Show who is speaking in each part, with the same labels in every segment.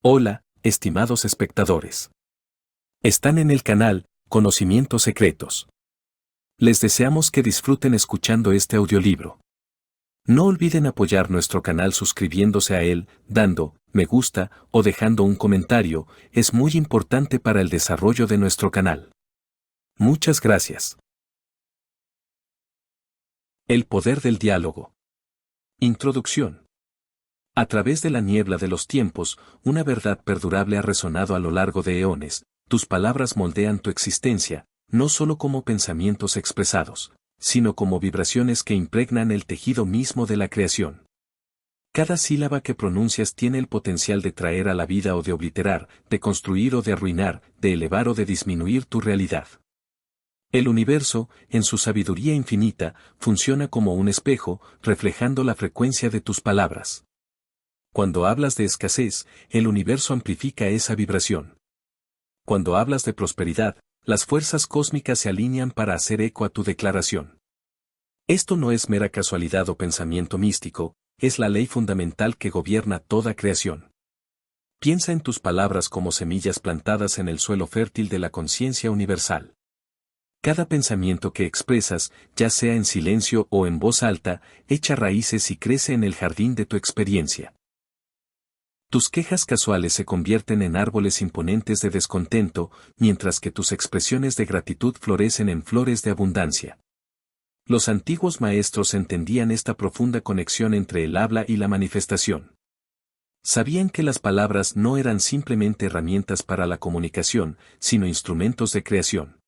Speaker 1: Hola, estimados espectadores. Están en el canal Conocimientos Secretos. Les deseamos que disfruten escuchando este audiolibro. No olviden apoyar nuestro canal suscribiéndose a él, dando me gusta o dejando un comentario, es muy importante para el desarrollo de nuestro canal. Muchas gracias. El poder del diálogo. Introducción. A través de la niebla de los tiempos, una verdad perdurable ha resonado a lo largo de eones. Tus palabras moldean tu existencia, no solo como pensamientos expresados, sino como vibraciones que impregnan el tejido mismo de la creación. Cada sílaba que pronuncias tiene el potencial de traer a la vida o de obliterar, de construir o de arruinar, de elevar o de disminuir tu realidad. El universo, en su sabiduría infinita, funciona como un espejo, reflejando la frecuencia de tus palabras. Cuando hablas de escasez, el universo amplifica esa vibración. Cuando hablas de prosperidad, las fuerzas cósmicas se alinean para hacer eco a tu declaración. Esto no es mera casualidad o pensamiento místico, es la ley fundamental que gobierna toda creación. Piensa en tus palabras como semillas plantadas en el suelo fértil de la conciencia universal. Cada pensamiento que expresas, ya sea en silencio o en voz alta, echa raíces y crece en el jardín de tu experiencia. Tus quejas casuales se convierten en árboles imponentes de descontento, mientras que tus expresiones de gratitud florecen en flores de abundancia. Los antiguos maestros entendían esta profunda conexión entre el habla y la manifestación. Sabían que las palabras no eran simplemente herramientas para la comunicación, sino instrumentos de creación.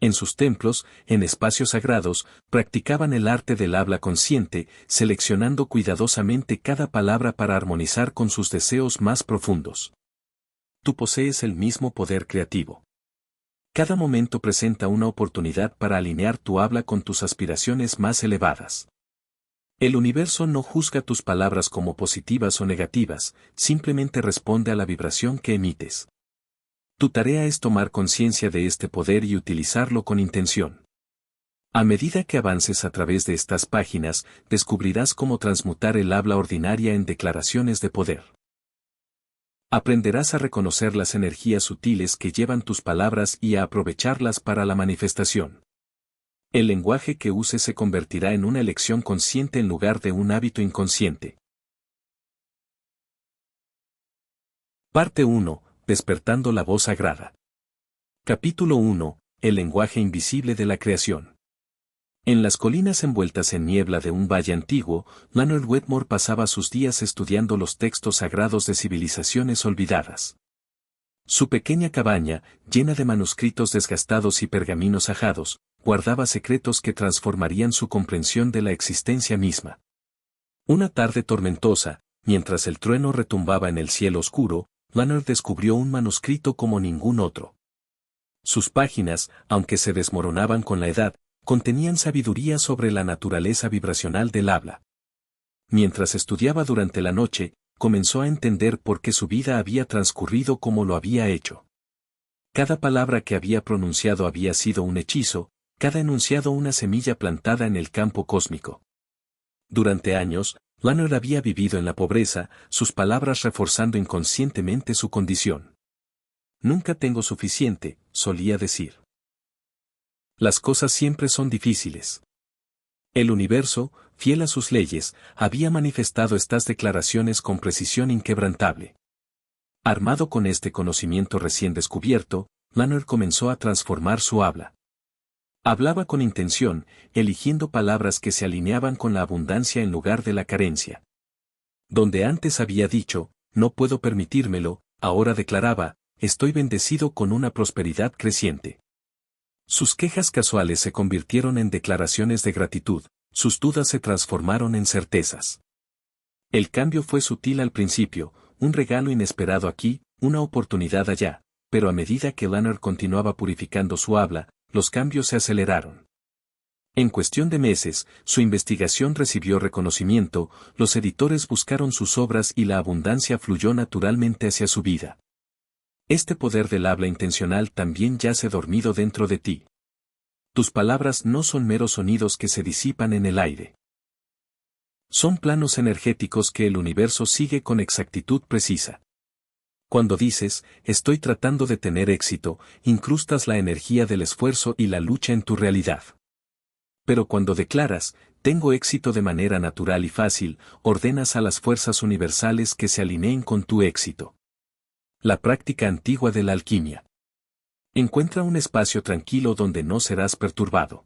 Speaker 1: En sus templos, en espacios sagrados, practicaban el arte del habla consciente, seleccionando cuidadosamente cada palabra para armonizar con sus deseos más profundos. Tú posees el mismo poder creativo. Cada momento presenta una oportunidad para alinear tu habla con tus aspiraciones más elevadas. El universo no juzga tus palabras como positivas o negativas, simplemente responde a la vibración que emites. Tu tarea es tomar conciencia de este poder y utilizarlo con intención. A medida que avances a través de estas páginas, descubrirás cómo transmutar el habla ordinaria en declaraciones de poder. Aprenderás a reconocer las energías sutiles que llevan tus palabras y a aprovecharlas para la manifestación. El lenguaje que uses se convertirá en una elección consciente en lugar de un hábito inconsciente. Parte 1. Despertando la voz sagrada. Capítulo 1. El lenguaje invisible de la creación. En las colinas envueltas en niebla de un valle antiguo, Leonard Wetmore pasaba sus días estudiando los textos sagrados de civilizaciones olvidadas. Su pequeña cabaña, llena de manuscritos desgastados y pergaminos ajados, guardaba secretos que transformarían su comprensión de la existencia misma. Una tarde tormentosa, mientras el trueno retumbaba en el cielo oscuro, Leonard descubrió un manuscrito como ningún otro. Sus páginas, aunque se desmoronaban con la edad, contenían sabiduría sobre la naturaleza vibracional del habla. Mientras estudiaba durante la noche, comenzó a entender por qué su vida había transcurrido como lo había hecho. Cada palabra que había pronunciado había sido un hechizo, cada enunciado una semilla plantada en el campo cósmico. Durante años, Leonard había vivido en la pobreza, sus palabras reforzando inconscientemente su condición. Nunca tengo suficiente, solía decir. Las cosas siempre son difíciles. El universo, fiel a sus leyes, había manifestado estas declaraciones con precisión inquebrantable. Armado con este conocimiento recién descubierto, Leonard comenzó a transformar su habla. Hablaba con intención, eligiendo palabras que se alineaban con la abundancia en lugar de la carencia. Donde antes había dicho, no puedo permitírmelo, ahora declaraba, estoy bendecido con una prosperidad creciente. Sus quejas casuales se convirtieron en declaraciones de gratitud, sus dudas se transformaron en certezas. El cambio fue sutil al principio, un regalo inesperado aquí, una oportunidad allá, pero a medida que Leonard continuaba purificando su habla, los cambios se aceleraron. En cuestión de meses, su investigación recibió reconocimiento, los editores buscaron sus obras y la abundancia fluyó naturalmente hacia su vida. Este poder del habla intencional también yace dormido dentro de ti. Tus palabras no son meros sonidos que se disipan en el aire. Son planos energéticos que el universo sigue con exactitud precisa. Cuando dices, estoy tratando de tener éxito, incrustas la energía del esfuerzo y la lucha en tu realidad. Pero cuando declaras, tengo éxito de manera natural y fácil, ordenas a las fuerzas universales que se alineen con tu éxito. La práctica antigua de la alquimia. Encuentra un espacio tranquilo donde no serás perturbado.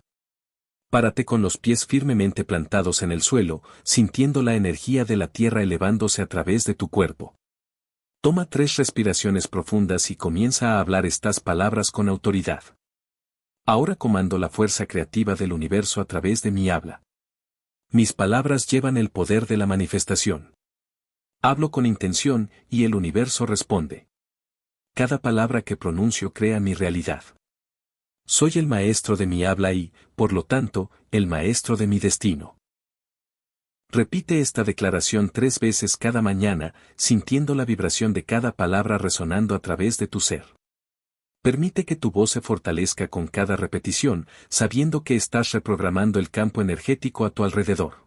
Speaker 1: Párate con los pies firmemente plantados en el suelo, sintiendo la energía de la tierra elevándose a través de tu cuerpo. Toma 3 respiraciones profundas y comienza a hablar estas palabras con autoridad. Ahora comando la fuerza creativa del universo a través de mi habla. Mis palabras llevan el poder de la manifestación. Hablo con intención y el universo responde. Cada palabra que pronuncio crea mi realidad. Soy el maestro de mi habla y, por lo tanto, el maestro de mi destino. Repite esta declaración 3 veces cada mañana, sintiendo la vibración de cada palabra resonando a través de tu ser. Permite que tu voz se fortalezca con cada repetición, sabiendo que estás reprogramando el campo energético a tu alrededor.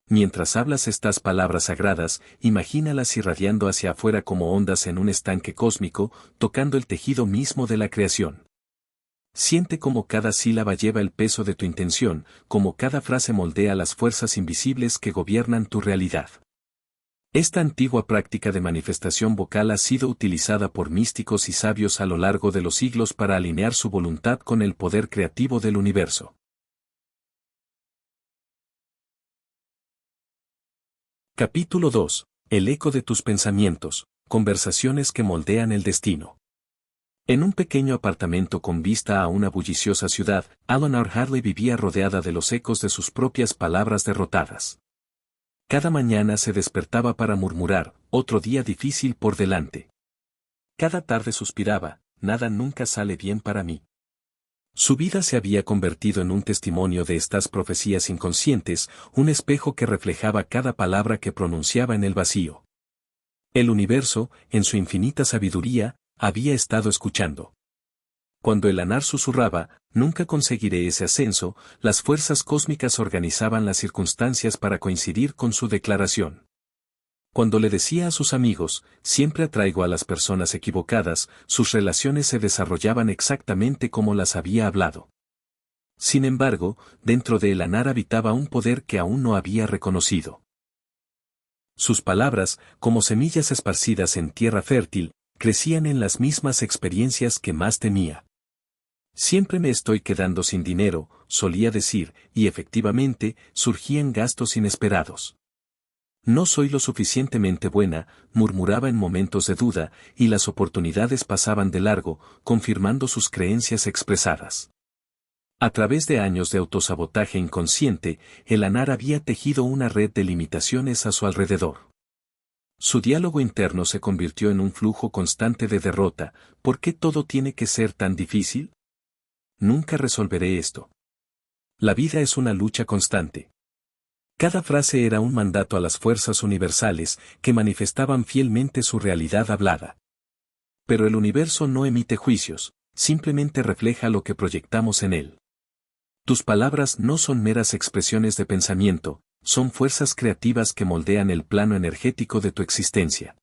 Speaker 1: Mientras hablas estas palabras sagradas, imagínalas irradiando hacia afuera como ondas en un estanque cósmico, tocando el tejido mismo de la creación. Siente cómo cada sílaba lleva el peso de tu intención, como cada frase moldea las fuerzas invisibles que gobiernan tu realidad. Esta antigua práctica de manifestación vocal ha sido utilizada por místicos y sabios a lo largo de los siglos para alinear su voluntad con el poder creativo del universo. Capítulo 2. El eco de tus pensamientos, conversaciones que moldean el destino. En un pequeño apartamento con vista a una bulliciosa ciudad, Eleanor Harley vivía rodeada de los ecos de sus propias palabras derrotadas. Cada mañana se despertaba para murmurar, otro día difícil por delante. Cada tarde suspiraba, nada nunca sale bien para mí. Su vida se había convertido en un testimonio de estas profecías inconscientes, un espejo que reflejaba cada palabra que pronunciaba en el vacío. El universo, en su infinita sabiduría, había estado escuchando. Cuando el Anar susurraba, nunca conseguiré ese ascenso, las fuerzas cósmicas organizaban las circunstancias para coincidir con su declaración. Cuando le decía a sus amigos, siempre atraigo a las personas equivocadas, sus relaciones se desarrollaban exactamente como las había hablado. Sin embargo, dentro de el Anar habitaba un poder que aún no había reconocido. Sus palabras, como semillas esparcidas en tierra fértil, crecían en las mismas experiencias que más temía. Siempre me estoy quedando sin dinero, solía decir, y efectivamente, surgían gastos inesperados. No soy lo suficientemente buena, murmuraba en momentos de duda, y las oportunidades pasaban de largo, confirmando sus creencias expresadas. A través de años de autosabotaje inconsciente, el Anar había tejido una red de limitaciones a su alrededor. Su diálogo interno se convirtió en un flujo constante de derrota. ¿Por qué todo tiene que ser tan difícil? Nunca resolveré esto. La vida es una lucha constante. Cada frase era un mandato a las fuerzas universales, que manifestaban fielmente su realidad hablada. Pero el universo no emite juicios, simplemente refleja lo que proyectamos en él. Tus palabras no son meras expresiones de pensamiento, son fuerzas creativas que moldean el plano energético de tu existencia.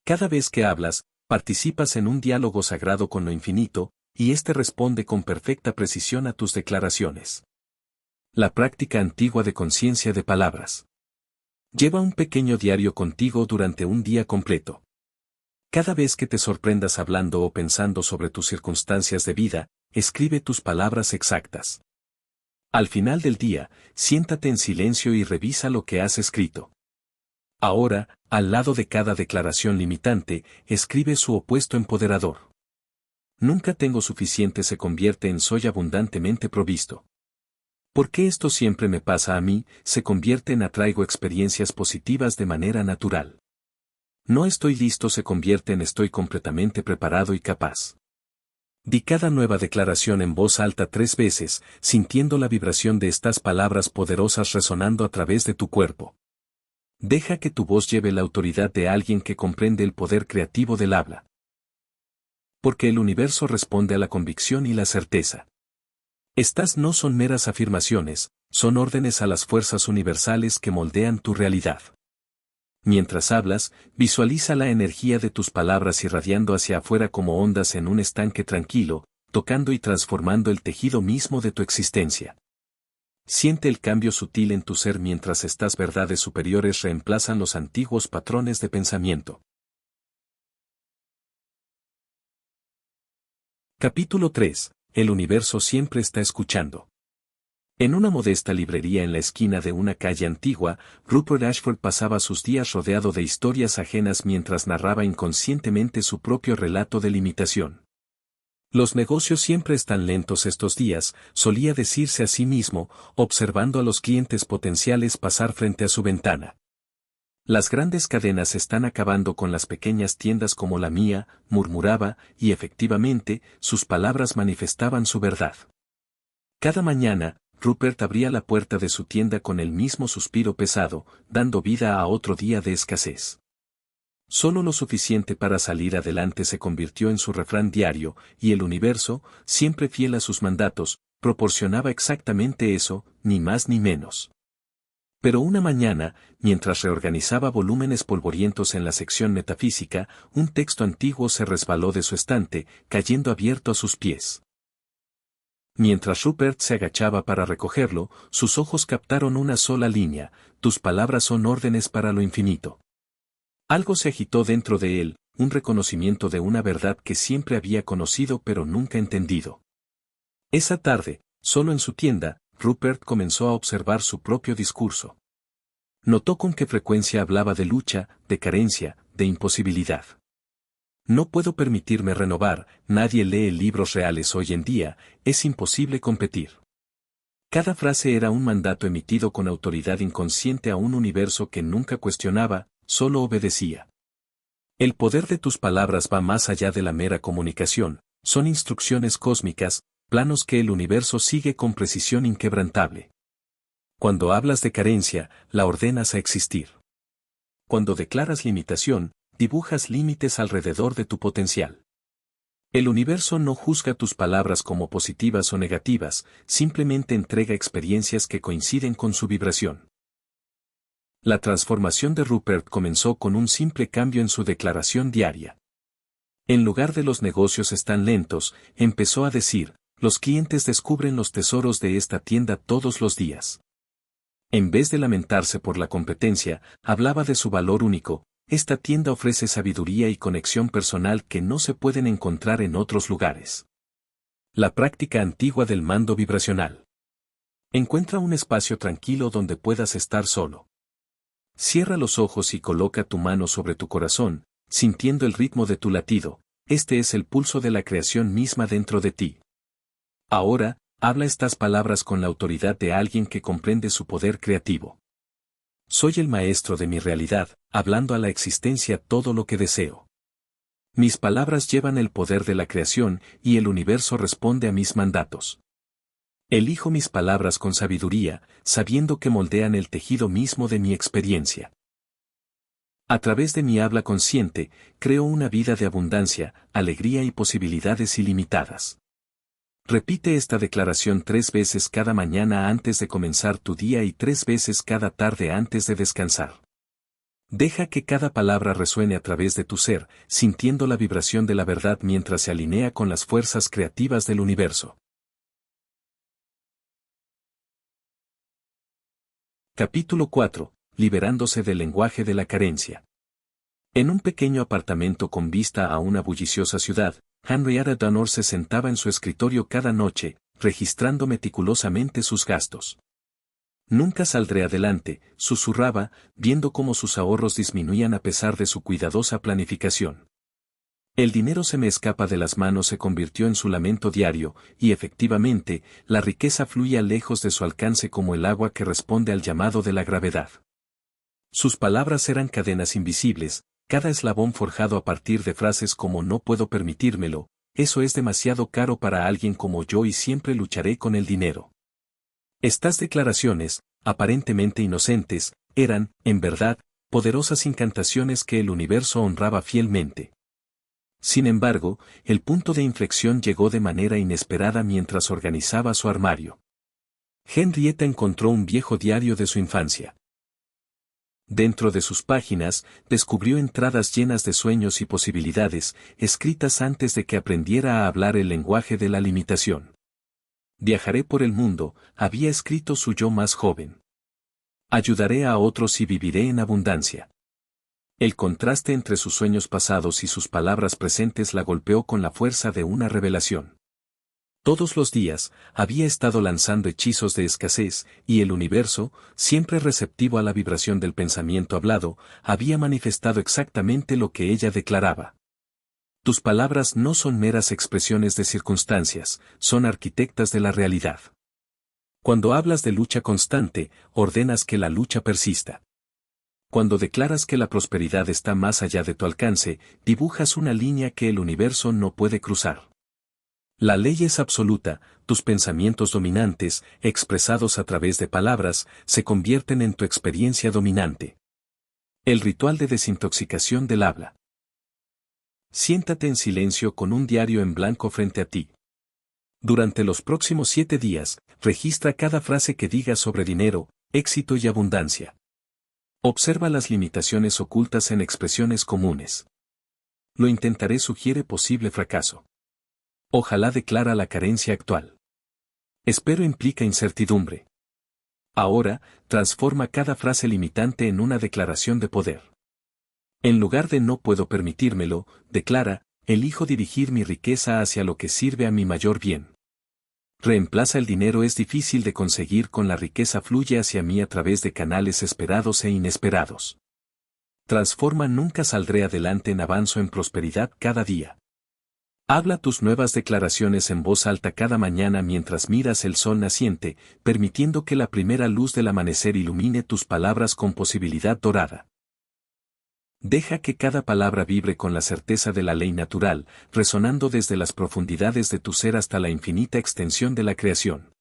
Speaker 1: Cada vez que hablas, participas en un diálogo sagrado con lo infinito, y éste responde con perfecta precisión a tus declaraciones. La práctica antigua de conciencia de palabras. Lleva un pequeño diario contigo durante un día completo. Cada vez que te sorprendas hablando o pensando sobre tus circunstancias de vida, escribe tus palabras exactas. Al final del día, siéntate en silencio y revisa lo que has escrito. Ahora, al lado de cada declaración limitante, escribe su opuesto empoderador. Nunca tengo suficiente se convierte en soy abundantemente provisto. ¿Por qué esto siempre me pasa a mí? Se convierte en atraigo experiencias positivas de manera natural. No estoy listo se convierte en estoy completamente preparado y capaz. Di cada nueva declaración en voz alta 3 veces, sintiendo la vibración de estas palabras poderosas resonando a través de tu cuerpo. Deja que tu voz lleve la autoridad de alguien que comprende el poder creativo del habla. Porque el universo responde a la convicción y la certeza. Estas no son meras afirmaciones, son órdenes a las fuerzas universales que moldean tu realidad. Mientras hablas, visualiza la energía de tus palabras irradiando hacia afuera como ondas en un estanque tranquilo, tocando y transformando el tejido mismo de tu existencia. Siente el cambio sutil en tu ser mientras estas verdades superiores reemplazan los antiguos patrones de pensamiento. Capítulo 3. El universo siempre está escuchando. En una modesta librería en la esquina de una calle antigua, Rupert Ashford pasaba sus días rodeado de historias ajenas mientras narraba inconscientemente su propio relato de limitación. Los negocios siempre están lentos estos días, solía decirse a sí mismo, observando a los clientes potenciales pasar frente a su ventana. Las grandes cadenas están acabando con las pequeñas tiendas como la mía, murmuraba, y efectivamente, sus palabras manifestaban su verdad. Cada mañana, Rupert abría la puerta de su tienda con el mismo suspiro pesado, dando vida a otro día de escasez. Solo lo suficiente para salir adelante se convirtió en su refrán diario, y el universo, siempre fiel a sus mandatos, proporcionaba exactamente eso, ni más ni menos. Pero una mañana, mientras reorganizaba volúmenes polvorientos en la sección metafísica, un texto antiguo se resbaló de su estante, cayendo abierto a sus pies. Mientras Rupert se agachaba para recogerlo, sus ojos captaron una sola línea: tus palabras son órdenes para lo infinito. Algo se agitó dentro de él, un reconocimiento de una verdad que siempre había conocido pero nunca entendido. Esa tarde, solo en su tienda, Rupert comenzó a observar su propio discurso. Notó con qué frecuencia hablaba de lucha, de carencia, de imposibilidad. No puedo permitirme renovar, nadie lee libros reales hoy en día, es imposible competir. Cada frase era un mandato emitido con autoridad inconsciente a un universo que nunca cuestionaba, solo obedecía. El poder de tus palabras va más allá de la mera comunicación, son instrucciones cósmicas, planos que el universo sigue con precisión inquebrantable. Cuando hablas de carencia, la ordenas a existir. Cuando declaras limitación, dibujas límites alrededor de tu potencial. El universo no juzga tus palabras como positivas o negativas, simplemente entrega experiencias que coinciden con su vibración. La transformación de Rupert comenzó con un simple cambio en su declaración diaria. En lugar de los negocios están lentos, empezó a decir, los clientes descubren los tesoros de esta tienda todos los días. En vez de lamentarse por la competencia, hablaba de su valor único. Esta tienda ofrece sabiduría y conexión personal que no se pueden encontrar en otros lugares. La práctica antigua del mando vibracional. Encuentra un espacio tranquilo donde puedas estar solo. Cierra los ojos y coloca tu mano sobre tu corazón, sintiendo el ritmo de tu latido. Este es el pulso de la creación misma dentro de ti. Ahora, habla estas palabras con la autoridad de alguien que comprende su poder creativo. Soy el maestro de mi realidad, hablando a la existencia todo lo que deseo. Mis palabras llevan el poder de la creación y el universo responde a mis mandatos. Elijo mis palabras con sabiduría, sabiendo que moldean el tejido mismo de mi experiencia. A través de mi habla consciente, creo una vida de abundancia, alegría y posibilidades ilimitadas. Repite esta declaración 3 veces cada mañana antes de comenzar tu día y 3 veces cada tarde antes de descansar. Deja que cada palabra resuene a través de tu ser, sintiendo la vibración de la verdad mientras se alinea con las fuerzas creativas del universo. Capítulo 4. Liberándose del lenguaje de la carencia. En un pequeño apartamento con vista a una bulliciosa ciudad, Henrietta Donner se sentaba en su escritorio cada noche, registrando meticulosamente sus gastos. Nunca saldré adelante, susurraba, viendo cómo sus ahorros disminuían a pesar de su cuidadosa planificación. El dinero se me escapa de las manos se convirtió en su lamento diario, y efectivamente, la riqueza fluía lejos de su alcance como el agua que responde al llamado de la gravedad. Sus palabras eran cadenas invisibles, cada eslabón forjado a partir de frases como no puedo permitírmelo, eso es demasiado caro para alguien como yo y siempre lucharé con el dinero. Estas declaraciones, aparentemente inocentes, eran, en verdad, poderosas incantaciones que el universo honraba fielmente. Sin embargo, el punto de inflexión llegó de manera inesperada mientras organizaba su armario. Henrietta encontró un viejo diario de su infancia. Dentro de sus páginas, descubrió entradas llenas de sueños y posibilidades, escritas antes de que aprendiera a hablar el lenguaje de la limitación. Viajaré por el mundo, había escrito su yo más joven. Ayudaré a otros y viviré en abundancia. El contraste entre sus sueños pasados y sus palabras presentes la golpeó con la fuerza de una revelación. Todos los días, había estado lanzando hechizos de escasez, y el universo, siempre receptivo a la vibración del pensamiento hablado, había manifestado exactamente lo que ella declaraba. Tus palabras no son meras expresiones de circunstancias, son arquitectas de la realidad. Cuando hablas de lucha constante, ordenas que la lucha persista. Cuando declaras que la prosperidad está más allá de tu alcance, dibujas una línea que el universo no puede cruzar. La ley es absoluta, tus pensamientos dominantes, expresados a través de palabras, se convierten en tu experiencia dominante. El ritual de desintoxicación del habla. Siéntate en silencio con un diario en blanco frente a ti. Durante los próximos 7 días, registra cada frase que digas sobre dinero, éxito y abundancia. Observa las limitaciones ocultas en expresiones comunes. Lo intentaré sugiere posible fracaso. Ojalá declara la carencia actual. Espero implica incertidumbre. Ahora, transforma cada frase limitante en una declaración de poder. En lugar de no puedo permitírmelo, declara, elijo dirigir mi riqueza hacia lo que sirve a mi mayor bien. Reemplaza el dinero es difícil de conseguir con la riqueza fluye hacia mí a través de canales esperados e inesperados. Transforma nunca saldré adelante en avanzo en prosperidad cada día. Habla tus nuevas declaraciones en voz alta cada mañana mientras miras el sol naciente, permitiendo que la primera luz del amanecer ilumine tus palabras con posibilidad dorada. Deja que cada palabra vibre con la certeza de la ley natural, resonando desde las profundidades de tu ser hasta la infinita extensión de la creación.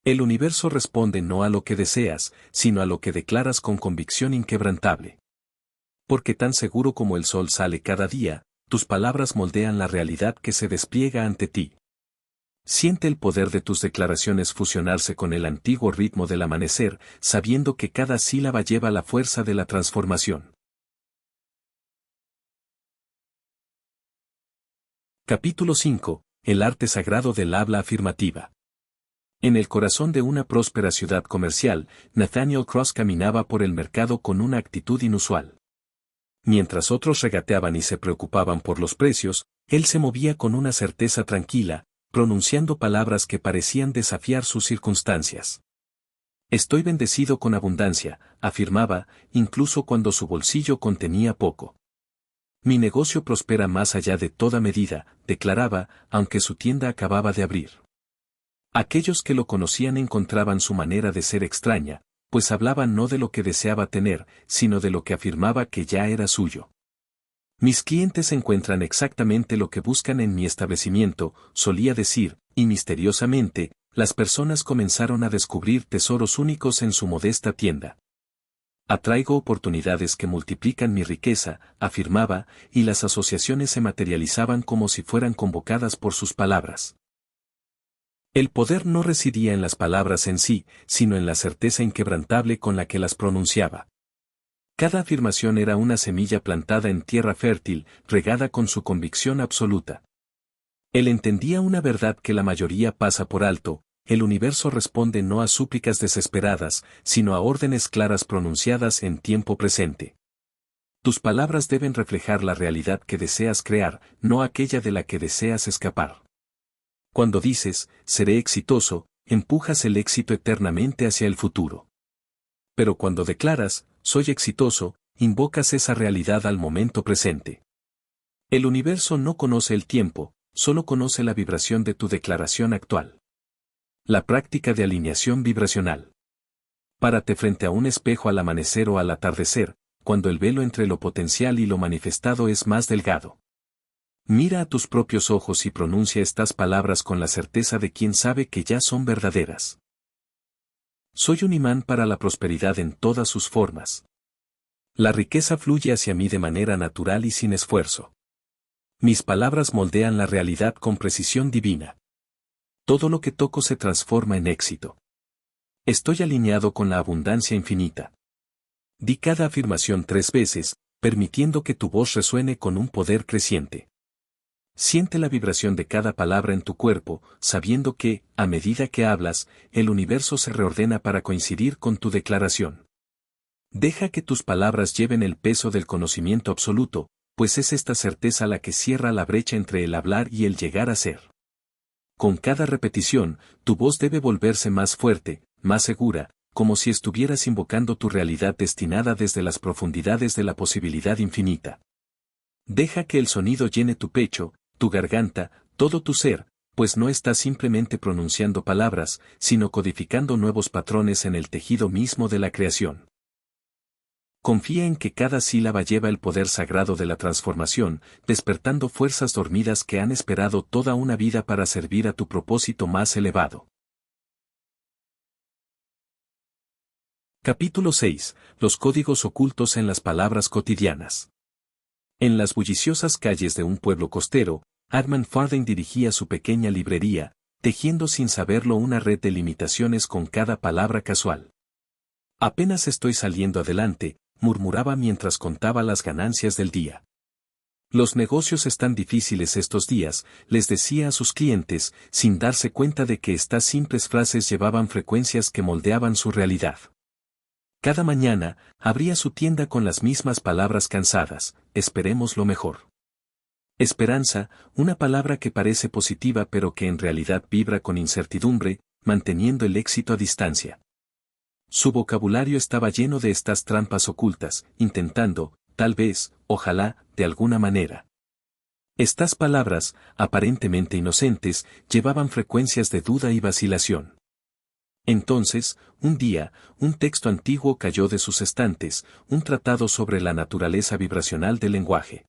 Speaker 1: El universo responde no a lo que deseas, sino a lo que declaras con convicción inquebrantable. Porque tan seguro como el sol sale cada día, tus palabras moldean la realidad que se despliega ante ti. Siente el poder de tus declaraciones fusionarse con el antiguo ritmo del amanecer, sabiendo que cada sílaba lleva la fuerza de la transformación. Capítulo 5. El arte sagrado del habla afirmativa. En el corazón de una próspera ciudad comercial, Nathaniel Cross caminaba por el mercado con una actitud inusual. Mientras otros regateaban y se preocupaban por los precios, él se movía con una certeza tranquila, pronunciando palabras que parecían desafiar sus circunstancias. Estoy bendecido con abundancia, afirmaba, incluso cuando su bolsillo contenía poco. Mi negocio prospera más allá de toda medida, declaraba, aunque su tienda acababa de abrir. Aquellos que lo conocían encontraban su manera de ser extraña, pues hablaba no de lo que deseaba tener, sino de lo que afirmaba que ya era suyo. Mis clientes encuentran exactamente lo que buscan en mi establecimiento, solía decir, y misteriosamente, las personas comenzaron a descubrir tesoros únicos en su modesta tienda. Atraigo oportunidades que multiplican mi riqueza, afirmaba, y las asociaciones se materializaban como si fueran convocadas por sus palabras. El poder no residía en las palabras en sí, sino en la certeza inquebrantable con la que las pronunciaba. Cada afirmación era una semilla plantada en tierra fértil, regada con su convicción absoluta. Él entendía una verdad que la mayoría pasa por alto: el universo responde no a súplicas desesperadas, sino a órdenes claras pronunciadas en tiempo presente. Tus palabras deben reflejar la realidad que deseas crear, no aquella de la que deseas escapar. Cuando dices, seré exitoso, empujas el éxito eternamente hacia el futuro. Pero cuando declaras, soy exitoso, invocas esa realidad al momento presente. El universo no conoce el tiempo, solo conoce la vibración de tu declaración actual. La práctica de alineación vibracional. Párate frente a un espejo al amanecer o al atardecer, cuando el velo entre lo potencial y lo manifestado es más delgado. Mira a tus propios ojos y pronuncia estas palabras con la certeza de quien sabe que ya son verdaderas. Soy un imán para la prosperidad en todas sus formas. La riqueza fluye hacia mí de manera natural y sin esfuerzo. Mis palabras moldean la realidad con precisión divina. Todo lo que toco se transforma en éxito. Estoy alineado con la abundancia infinita. Di cada afirmación 3 veces, permitiendo que tu voz resuene con un poder creciente. Siente la vibración de cada palabra en tu cuerpo, sabiendo que, a medida que hablas, el universo se reordena para coincidir con tu declaración. Deja que tus palabras lleven el peso del conocimiento absoluto, pues es esta certeza la que cierra la brecha entre el hablar y el llegar a ser. Con cada repetición, tu voz debe volverse más fuerte, más segura, como si estuvieras invocando tu realidad destinada desde las profundidades de la posibilidad infinita. Deja que el sonido llene tu pecho, tu garganta, todo tu ser, pues no estás simplemente pronunciando palabras, sino codificando nuevos patrones en el tejido mismo de la creación. Confía en que cada sílaba lleva el poder sagrado de la transformación, despertando fuerzas dormidas que han esperado toda una vida para servir a tu propósito más elevado. Capítulo 6. Los códigos ocultos en las palabras cotidianas. En las bulliciosas calles de un pueblo costero, Armand Farthing dirigía su pequeña librería, tejiendo sin saberlo una red de limitaciones con cada palabra casual. Apenas estoy saliendo adelante, murmuraba mientras contaba las ganancias del día. Los negocios están difíciles estos días, les decía a sus clientes, sin darse cuenta de que estas simples frases llevaban frecuencias que moldeaban su realidad. Cada mañana, abría su tienda con las mismas palabras cansadas: esperemos lo mejor. Esperanza, una palabra que parece positiva pero que en realidad vibra con incertidumbre, manteniendo el éxito a distancia. Su vocabulario estaba lleno de estas trampas ocultas, intentando, tal vez, ojalá, de alguna manera. Estas palabras, aparentemente inocentes, llevaban frecuencias de duda y vacilación. Entonces, un día, un texto antiguo cayó de sus estantes, un tratado sobre la naturaleza vibracional del lenguaje.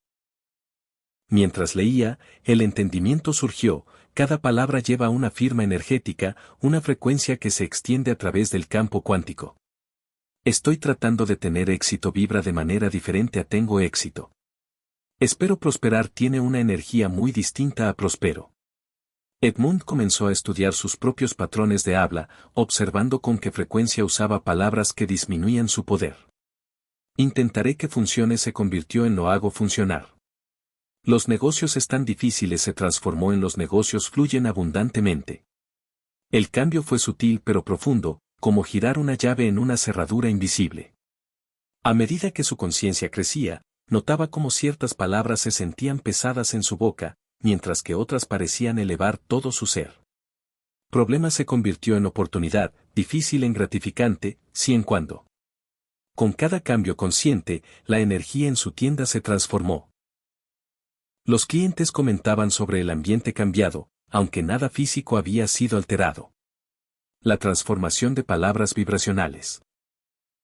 Speaker 1: Mientras leía, el entendimiento surgió: cada palabra lleva una firma energética, una frecuencia que se extiende a través del campo cuántico. Estoy tratando de tener éxito vibra de manera diferente a tengo éxito. Espero prosperar tiene una energía muy distinta a prospero. Edmund comenzó a estudiar sus propios patrones de habla, observando con qué frecuencia usaba palabras que disminuían su poder. Intentaré que funcione se convirtió en lo hago funcionar. Los negocios están difíciles se transformó en los negocios fluyen abundantemente. El cambio fue sutil pero profundo, como girar una llave en una cerradura invisible. A medida que su conciencia crecía, notaba cómo ciertas palabras se sentían pesadas en su boca, mientras que otras parecían elevar todo su ser. Problema se convirtió en oportunidad, difícil en gratificante, sí en cuando. Con cada cambio consciente, la energía en su tienda se transformó. Los clientes comentaban sobre el ambiente cambiado, aunque nada físico había sido alterado. La transformación de palabras vibracionales.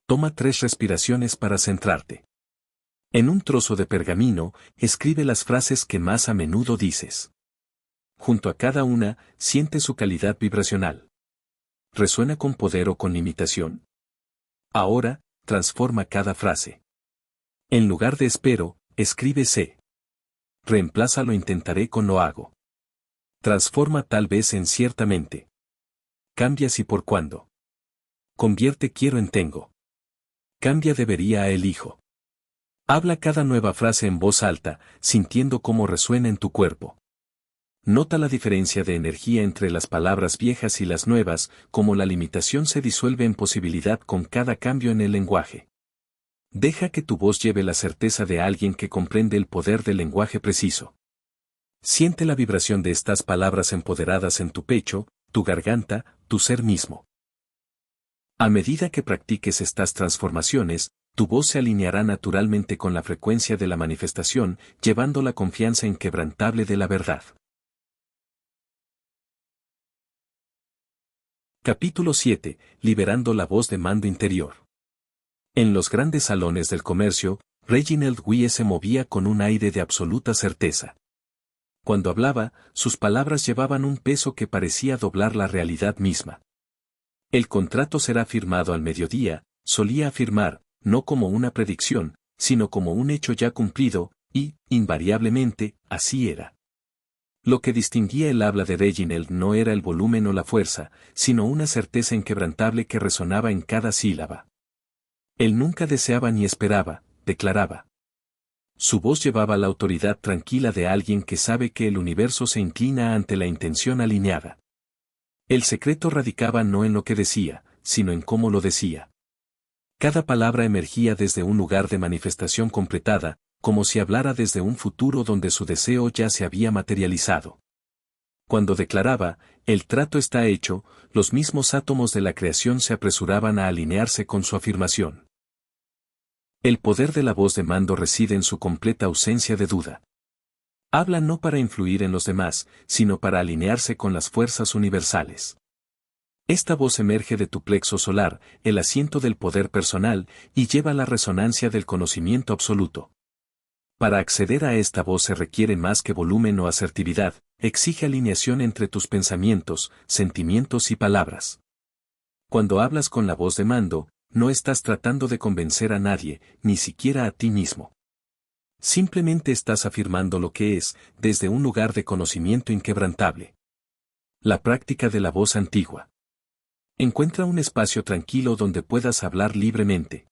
Speaker 1: Toma 3 respiraciones para centrarte. En un trozo de pergamino, escribe las frases que más a menudo dices. Junto a cada una, siente su calidad vibracional. ¿Resuena con poder o con limitación? Ahora, transforma cada frase. En lugar de espero, escribe sé. Reemplaza lo intentaré con lo hago. Transforma tal vez en ciertamente. Cambia si por cuándo. Convierte quiero en tengo. Cambia debería a elijo. Habla cada nueva frase en voz alta, sintiendo cómo resuena en tu cuerpo. Nota la diferencia de energía entre las palabras viejas y las nuevas, como la limitación se disuelve en posibilidad con cada cambio en el lenguaje. Deja que tu voz lleve la certeza de alguien que comprende el poder del lenguaje preciso. Siente la vibración de estas palabras empoderadas en tu pecho, tu garganta, tu ser mismo. A medida que practiques estas transformaciones, tu voz se alineará naturalmente con la frecuencia de la manifestación, llevando la confianza inquebrantable de la verdad. Capítulo 7. Liberando la voz de mando interior. En los grandes salones del comercio, Reginald Wie se movía con un aire de absoluta certeza. Cuando hablaba, sus palabras llevaban un peso que parecía doblar la realidad misma. El contrato será firmado al mediodía, solía afirmar, no como una predicción, sino como un hecho ya cumplido, y, invariablemente, así era. Lo que distinguía el habla de Reginald no era el volumen o la fuerza, sino una certeza inquebrantable que resonaba en cada sílaba. Él nunca deseaba ni esperaba, declaraba. Su voz llevaba la autoridad tranquila de alguien que sabe que el universo se inclina ante la intención alineada. El secreto radicaba no en lo que decía, sino en cómo lo decía. Cada palabra emergía desde un lugar de manifestación completada, como si hablara desde un futuro donde su deseo ya se había materializado. Cuando declaraba, el trato está hecho, los mismos átomos de la creación se apresuraban a alinearse con su afirmación. El poder de la voz de mando reside en su completa ausencia de duda. Habla no para influir en los demás, sino para alinearse con las fuerzas universales. Esta voz emerge de tu plexo solar, el asiento del poder personal, y lleva la resonancia del conocimiento absoluto. Para acceder a esta voz se requiere más que volumen o asertividad, exige alineación entre tus pensamientos, sentimientos y palabras. Cuando hablas con la voz de mando, no estás tratando de convencer a nadie, ni siquiera a ti mismo. Simplemente estás afirmando lo que es, desde un lugar de conocimiento inquebrantable. La práctica de la voz antigua. Encuentra un espacio tranquilo donde puedas hablar libremente.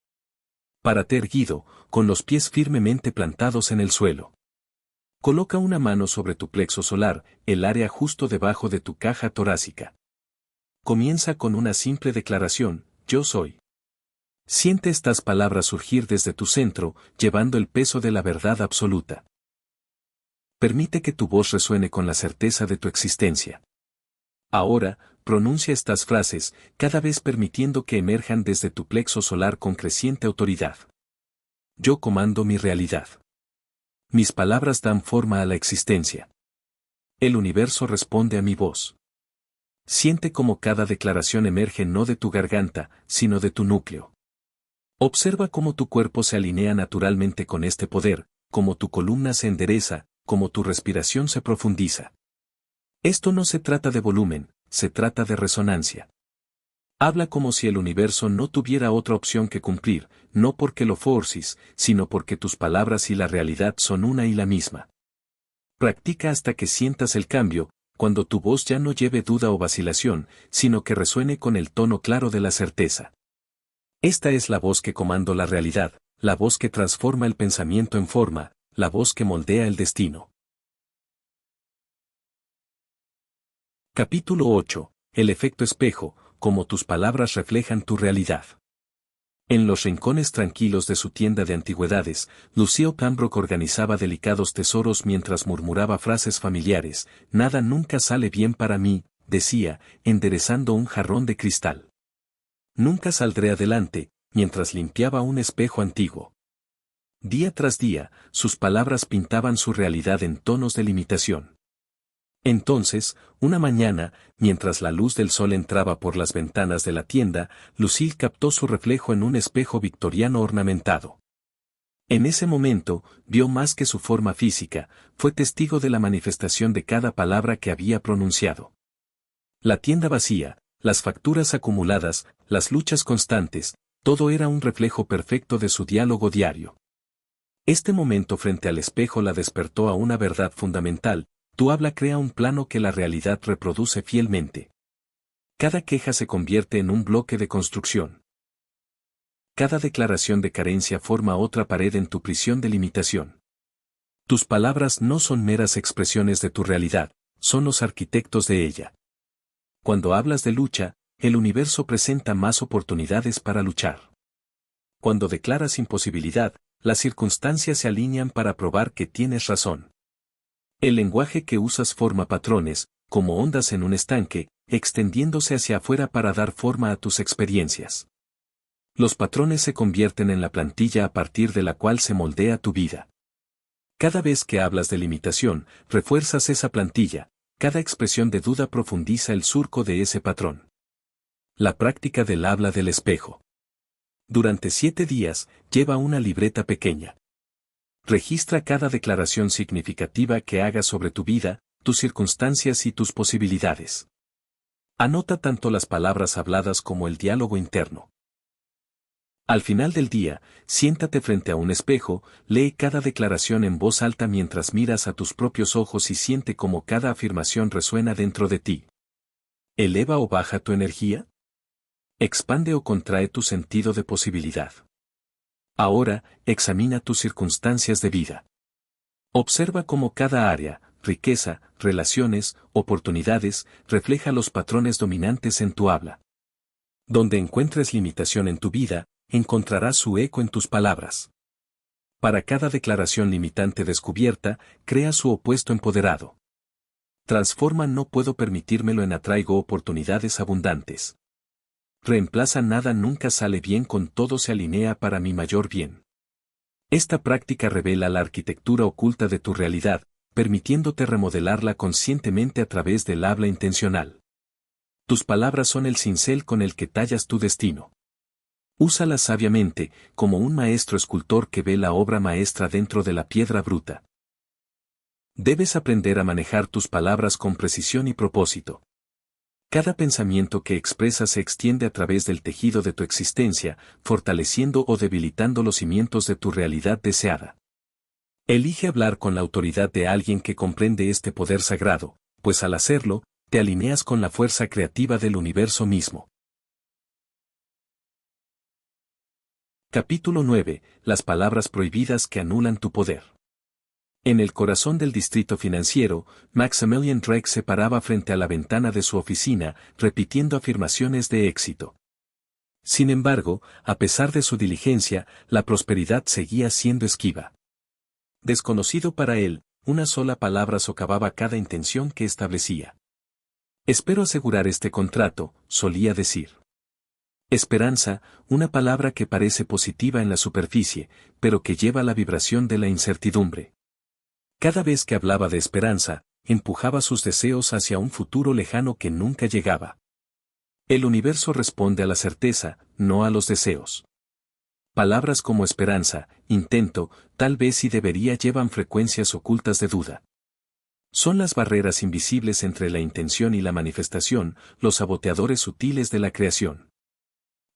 Speaker 1: Párate erguido, con los pies firmemente plantados en el suelo. Coloca una mano sobre tu plexo solar, el área justo debajo de tu caja torácica. Comienza con una simple declaración, yo soy. Siente estas palabras surgir desde tu centro, llevando el peso de la verdad absoluta. Permite que tu voz resuene con la certeza de tu existencia. Ahora, pronuncia estas frases, cada vez permitiendo que emerjan desde tu plexo solar con creciente autoridad. Yo comando mi realidad. Mis palabras dan forma a la existencia. El universo responde a mi voz. Siente cómo cada declaración emerge no de tu garganta, sino de tu núcleo. Observa cómo tu cuerpo se alinea naturalmente con este poder, cómo tu columna se endereza, cómo tu respiración se profundiza. Esto no se trata de volumen, se trata de resonancia. Habla como si el universo no tuviera otra opción que cumplir, no porque lo forces, sino porque tus palabras y la realidad son una y la misma. Practica hasta que sientas el cambio, cuando tu voz ya no lleve duda o vacilación, sino que resuene con el tono claro de la certeza. Esta es la voz que comanda la realidad, la voz que transforma el pensamiento en forma, la voz que moldea el destino. Capítulo 8. El efecto espejo, cómo tus palabras reflejan tu realidad. En los rincones tranquilos de su tienda de antigüedades, Lucio Pembroke organizaba delicados tesoros mientras murmuraba frases familiares, nada nunca sale bien para mí, decía, enderezando un jarrón de cristal. Nunca saldré adelante, mientras limpiaba un espejo antiguo. Día tras día, sus palabras pintaban su realidad en tonos de limitación. Entonces, una mañana, mientras la luz del sol entraba por las ventanas de la tienda, Lucille captó su reflejo en un espejo victoriano ornamentado. En ese momento, vio más que su forma física, fue testigo de la manifestación de cada palabra que había pronunciado. La tienda vacía, las facturas acumuladas, las luchas constantes, todo era un reflejo perfecto de su diálogo diario. Este momento frente al espejo la despertó a una verdad fundamental. Tu habla crea un plano que la realidad reproduce fielmente. Cada queja se convierte en un bloque de construcción. Cada declaración de carencia forma otra pared en tu prisión de limitación. Tus palabras no son meras expresiones de tu realidad, son los arquitectos de ella. Cuando hablas de lucha, el universo presenta más oportunidades para luchar. Cuando declaras imposibilidad, las circunstancias se alinean para probar que tienes razón. El lenguaje que usas forma patrones, como ondas en un estanque, extendiéndose hacia afuera para dar forma a tus experiencias. Los patrones se convierten en la plantilla a partir de la cual se moldea tu vida. Cada vez que hablas de limitación, refuerzas esa plantilla, cada expresión de duda profundiza el surco de ese patrón. La práctica del habla del espejo. Durante 7 días, lleva una libreta pequeña. Registra cada declaración significativa que hagas sobre tu vida, tus circunstancias y tus posibilidades. Anota tanto las palabras habladas como el diálogo interno. Al final del día, siéntate frente a un espejo, lee cada declaración en voz alta mientras miras a tus propios ojos y siente cómo cada afirmación resuena dentro de ti. ¿Eleva o baja tu energía? ¿Expande o contrae tu sentido de posibilidad? Ahora, examina tus circunstancias de vida. Observa cómo cada área, riqueza, relaciones, oportunidades, refleja los patrones dominantes en tu habla. Donde encuentres limitación en tu vida, encontrarás su eco en tus palabras. Para cada declaración limitante descubierta, crea su opuesto empoderado. Transforma no puedo permitírmelo en atraigo oportunidades abundantes. Reemplaza nada nunca sale bien con todo se alinea para mi mayor bien. Esta práctica revela la arquitectura oculta de tu realidad, permitiéndote remodelarla conscientemente a través del habla intencional. Tus palabras son el cincel con el que tallas tu destino. Úsalas sabiamente, como un maestro escultor que ve la obra maestra dentro de la piedra bruta. Debes aprender a manejar tus palabras con precisión y propósito. Cada pensamiento que expresas se extiende a través del tejido de tu existencia, fortaleciendo o debilitando los cimientos de tu realidad deseada. Elige hablar con la autoridad de alguien que comprende este poder sagrado, pues al hacerlo, te alineas con la fuerza creativa del universo mismo. Capítulo 9. Las palabras prohibidas que anulan tu poder. En el corazón del distrito financiero, Maximilian Drake se paraba frente a la ventana de su oficina, repitiendo afirmaciones de éxito. Sin embargo, a pesar de su diligencia, la prosperidad seguía siendo esquiva. Desconocido para él, una sola palabra socavaba cada intención que establecía. Espero asegurar este contrato, solía decir. Esperanza, una palabra que parece positiva en la superficie, pero que lleva la vibración de la incertidumbre. Cada vez que hablaba de esperanza, empujaba sus deseos hacia un futuro lejano que nunca llegaba. El universo responde a la certeza, no a los deseos. Palabras como esperanza, intento, tal vez y debería llevan frecuencias ocultas de duda. Son las barreras invisibles entre la intención y la manifestación, los saboteadores sutiles de la creación.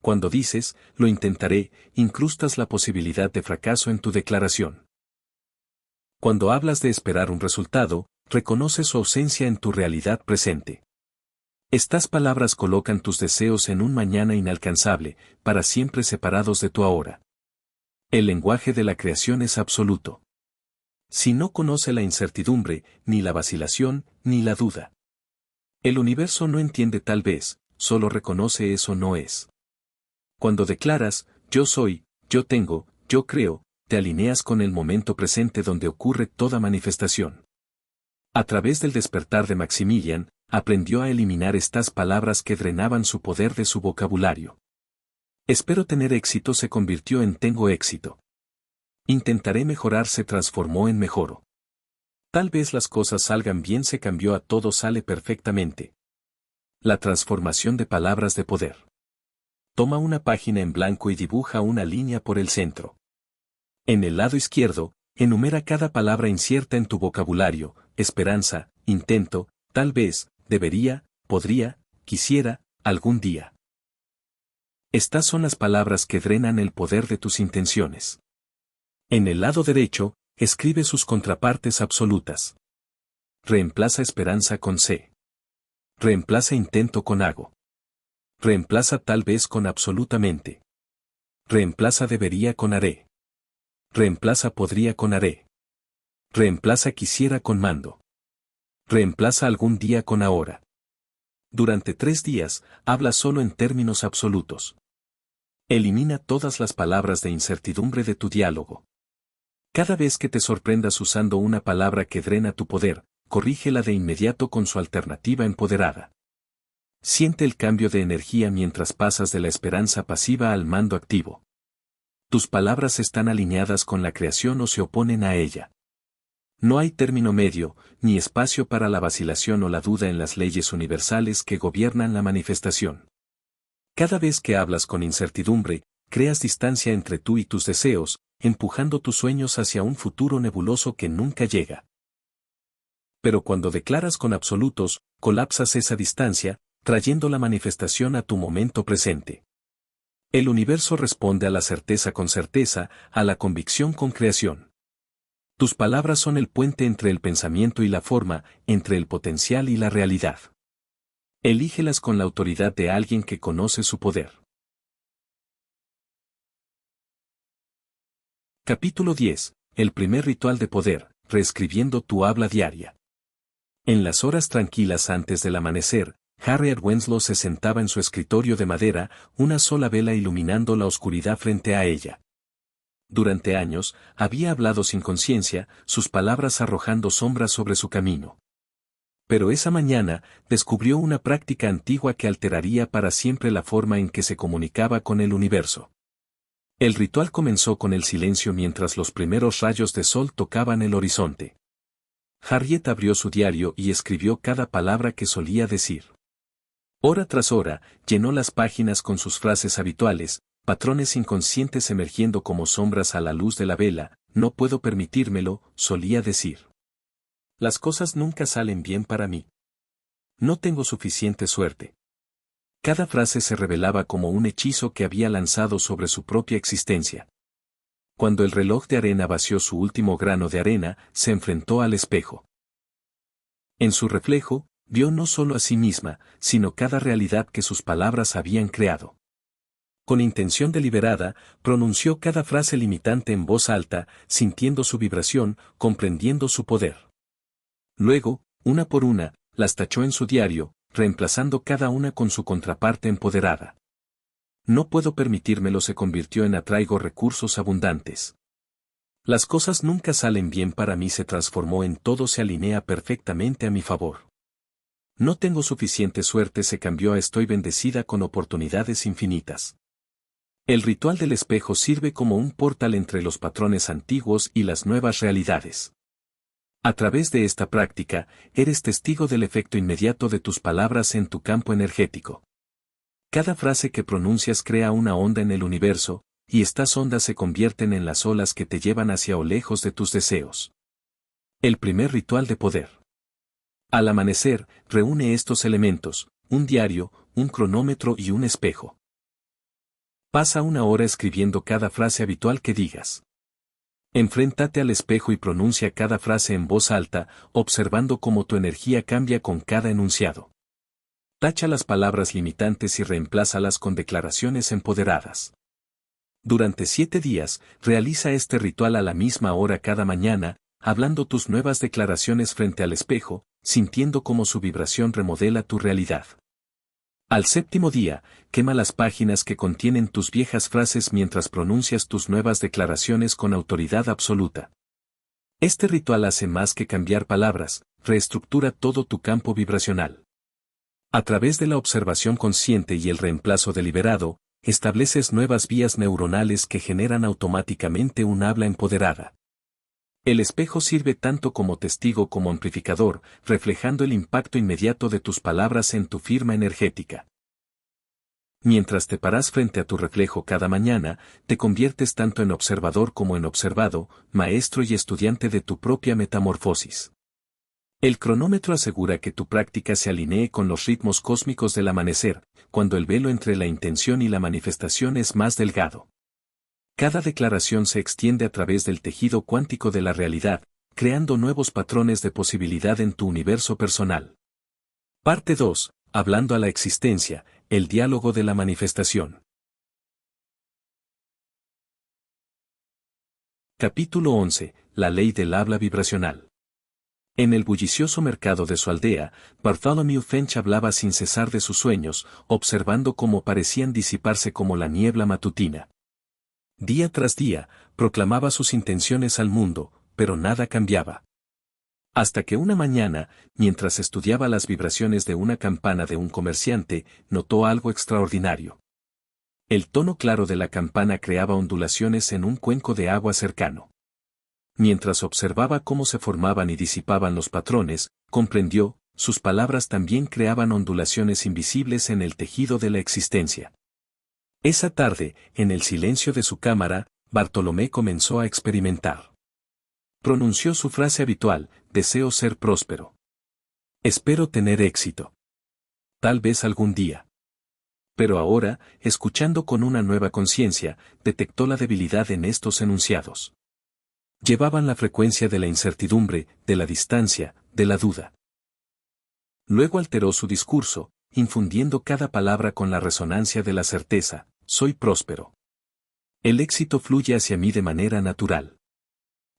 Speaker 1: Cuando dices, lo intentaré, incrustas la posibilidad de fracaso en tu declaración. Cuando hablas de esperar un resultado, reconoce su ausencia en tu realidad presente. Estas palabras colocan tus deseos en un mañana inalcanzable, para siempre separados de tu ahora. El lenguaje de la creación es absoluto. Si no conoce la incertidumbre, ni la vacilación, ni la duda. El universo no entiende tal vez, solo reconoce eso no es. Cuando declaras, yo soy, yo tengo, yo creo, te alineas con el momento presente donde ocurre toda manifestación. A través del despertar de Maximilian, aprendió a eliminar estas palabras que drenaban su poder de su vocabulario. Espero tener éxito se convirtió en tengo éxito. Intentaré mejorar se transformó en mejoro. Tal vez las cosas salgan bien se cambió a todo sale perfectamente. La transformación de palabras de poder. Toma una página en blanco y dibuja una línea por el centro. En el lado izquierdo, enumera cada palabra incierta en tu vocabulario, esperanza, intento, tal vez, debería, podría, quisiera, algún día. Estas son las palabras que drenan el poder de tus intenciones. En el lado derecho, escribe sus contrapartes absolutas. Reemplaza esperanza con C. Reemplaza intento con hago. Reemplaza tal vez con absolutamente. Reemplaza debería con haré. Reemplaza podría con haré. Reemplaza quisiera con mando. Reemplaza algún día con ahora. Durante 3 días, habla solo en términos absolutos. Elimina todas las palabras de incertidumbre de tu diálogo. Cada vez que te sorprendas usando una palabra que drena tu poder, corrígela de inmediato con su alternativa empoderada. Siente el cambio de energía mientras pasas de la esperanza pasiva al mando activo. Tus palabras están alineadas con la creación o se oponen a ella. No hay término medio, ni espacio para la vacilación o la duda en las leyes universales que gobiernan la manifestación. Cada vez que hablas con incertidumbre, creas distancia entre tú y tus deseos, empujando tus sueños hacia un futuro nebuloso que nunca llega. Pero cuando declaras con absolutos, colapsas esa distancia, trayendo la manifestación a tu momento presente. El universo responde a la certeza con certeza, a la convicción con creación. Tus palabras son el puente entre el pensamiento y la forma, entre el potencial y la realidad. Elígelas con la autoridad de alguien que conoce su poder. Capítulo 10. El primer ritual de poder, reescribiendo tu habla diaria. En las horas tranquilas antes del amanecer, Harriet Winslow se sentaba en su escritorio de madera, una sola vela iluminando la oscuridad frente a ella. Durante años, había hablado sin conciencia, sus palabras arrojando sombras sobre su camino. Pero esa mañana, descubrió una práctica antigua que alteraría para siempre la forma en que se comunicaba con el universo. El ritual comenzó con el silencio mientras los primeros rayos de sol tocaban el horizonte. Harriet abrió su diario y escribió cada palabra que solía decir. Hora tras hora, llenó las páginas con sus frases habituales, patrones inconscientes emergiendo como sombras a la luz de la vela. No puedo permitírmelo, solía decir. Las cosas nunca salen bien para mí. No tengo suficiente suerte. Cada frase se revelaba como un hechizo que había lanzado sobre su propia existencia. Cuando el reloj de arena vació su último grano de arena, se enfrentó al espejo. En su reflejo, vio no solo a sí misma, sino cada realidad que sus palabras habían creado. Con intención deliberada, pronunció cada frase limitante en voz alta, sintiendo su vibración, comprendiendo su poder. Luego, una por una, las tachó en su diario, reemplazando cada una con su contraparte empoderada. No puedo permitírmelo se convirtió en atraigo recursos abundantes. Las cosas nunca salen bien para mí se transformó en todo se alinea perfectamente a mi favor. No tengo suficiente suerte se cambió a estoy bendecida con oportunidades infinitas. El ritual del espejo sirve como un portal entre los patrones antiguos y las nuevas realidades. A través de esta práctica, eres testigo del efecto inmediato de tus palabras en tu campo energético. Cada frase que pronuncias crea una onda en el universo, y estas ondas se convierten en las olas que te llevan hacia o lejos de tus deseos. El primer ritual de poder. Al amanecer, reúne estos elementos, un diario, un cronómetro y un espejo. Pasa una hora escribiendo cada frase habitual que digas. Enfréntate al espejo y pronuncia cada frase en voz alta, observando cómo tu energía cambia con cada enunciado. Tacha las palabras limitantes y reemplázalas con declaraciones empoderadas. Durante 7 días, realiza este ritual a la misma hora cada mañana, hablando tus nuevas declaraciones frente al espejo, sintiendo cómo su vibración remodela tu realidad. Al 7º día, quema las páginas que contienen tus viejas frases mientras pronuncias tus nuevas declaraciones con autoridad absoluta. Este ritual hace más que cambiar palabras, reestructura todo tu campo vibracional. A través de la observación consciente y el reemplazo deliberado, estableces nuevas vías neuronales que generan automáticamente un habla empoderada. El espejo sirve tanto como testigo como amplificador, reflejando el impacto inmediato de tus palabras en tu firma energética. Mientras te paras frente a tu reflejo cada mañana, te conviertes tanto en observador como en observado, maestro y estudiante de tu propia metamorfosis. El cronómetro asegura que tu práctica se alinee con los ritmos cósmicos del amanecer, cuando el velo entre la intención y la manifestación es más delgado. Cada declaración se extiende a través del tejido cuántico de la realidad, creando nuevos patrones de posibilidad en tu universo personal. Parte 2. Hablando a la existencia, el diálogo de la manifestación. Capítulo 11. La ley del habla vibracional. En el bullicioso mercado de su aldea, Bartholomew Finch hablaba sin cesar de sus sueños, observando cómo parecían disiparse como la niebla matutina. Día tras día, proclamaba sus intenciones al mundo, pero nada cambiaba. Hasta que una mañana, mientras estudiaba las vibraciones de una campana de un comerciante, notó algo extraordinario. El tono claro de la campana creaba ondulaciones en un cuenco de agua cercano. Mientras observaba cómo se formaban y disipaban los patrones, comprendió, sus palabras también creaban ondulaciones invisibles en el tejido de la existencia. Esa tarde, en el silencio de su cámara, Bartolomé comenzó a experimentar. Pronunció su frase habitual, deseo ser próspero. Espero tener éxito. Tal vez algún día. Pero ahora, escuchando con una nueva conciencia, detectó la debilidad en estos enunciados. Llevaban la frecuencia de la incertidumbre, de la distancia, de la duda. Luego alteró su discurso, infundiendo cada palabra con la resonancia de la certeza, soy próspero. El éxito fluye hacia mí de manera natural.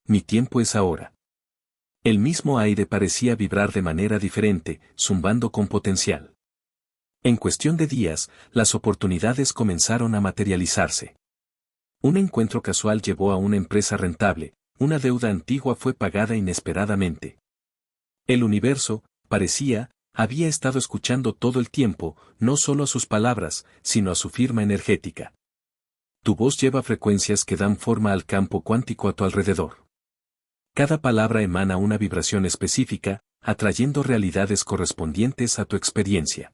Speaker 1: Mi tiempo es ahora. El mismo aire parecía vibrar de manera diferente, zumbando con potencial. En cuestión de días, las oportunidades comenzaron a materializarse. Un encuentro casual llevó a una empresa rentable, una deuda antigua fue pagada inesperadamente. El universo, parecía, había estado escuchando todo el tiempo, no solo a sus palabras, sino a su firma energética. Tu voz lleva frecuencias que dan forma al campo cuántico a tu alrededor. Cada palabra emana una vibración específica, atrayendo realidades correspondientes a tu experiencia.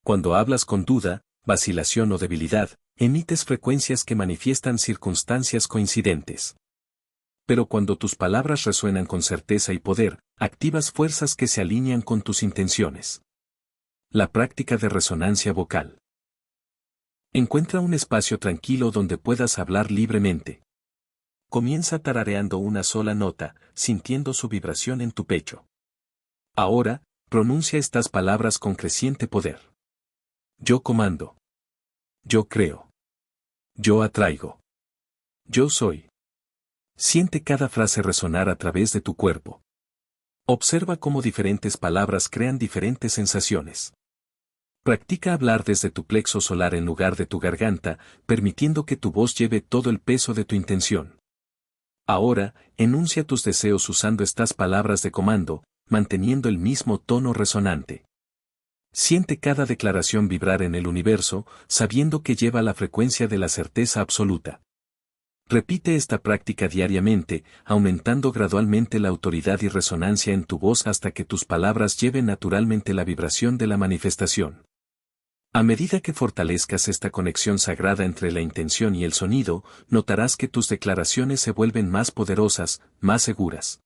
Speaker 1: Cuando hablas con duda, vacilación o debilidad, emites frecuencias que manifiestan circunstancias coincidentes. Pero cuando tus palabras resuenan con certeza y poder, activas fuerzas que se alinean con tus intenciones. La práctica de resonancia vocal. Encuentra un espacio tranquilo donde puedas hablar libremente. Comienza tarareando una sola nota, sintiendo su vibración en tu pecho. Ahora, pronuncia estas palabras con creciente poder. Yo comando. Yo creo. Yo atraigo. Yo soy. Siente cada frase resonar a través de tu cuerpo. Observa cómo diferentes palabras crean diferentes sensaciones. Practica hablar desde tu plexo solar en lugar de tu garganta, permitiendo que tu voz lleve todo el peso de tu intención. Ahora, enuncia tus deseos usando estas palabras de comando, manteniendo el mismo tono resonante. Siente cada declaración vibrar en el universo, sabiendo que lleva la frecuencia de la certeza absoluta. Repite esta práctica diariamente, aumentando gradualmente la autoridad y resonancia en tu voz hasta que tus palabras lleven naturalmente la vibración de la manifestación. A medida que fortalezcas esta conexión sagrada entre la intención y el sonido, notarás que tus declaraciones se vuelven más poderosas, más seguras.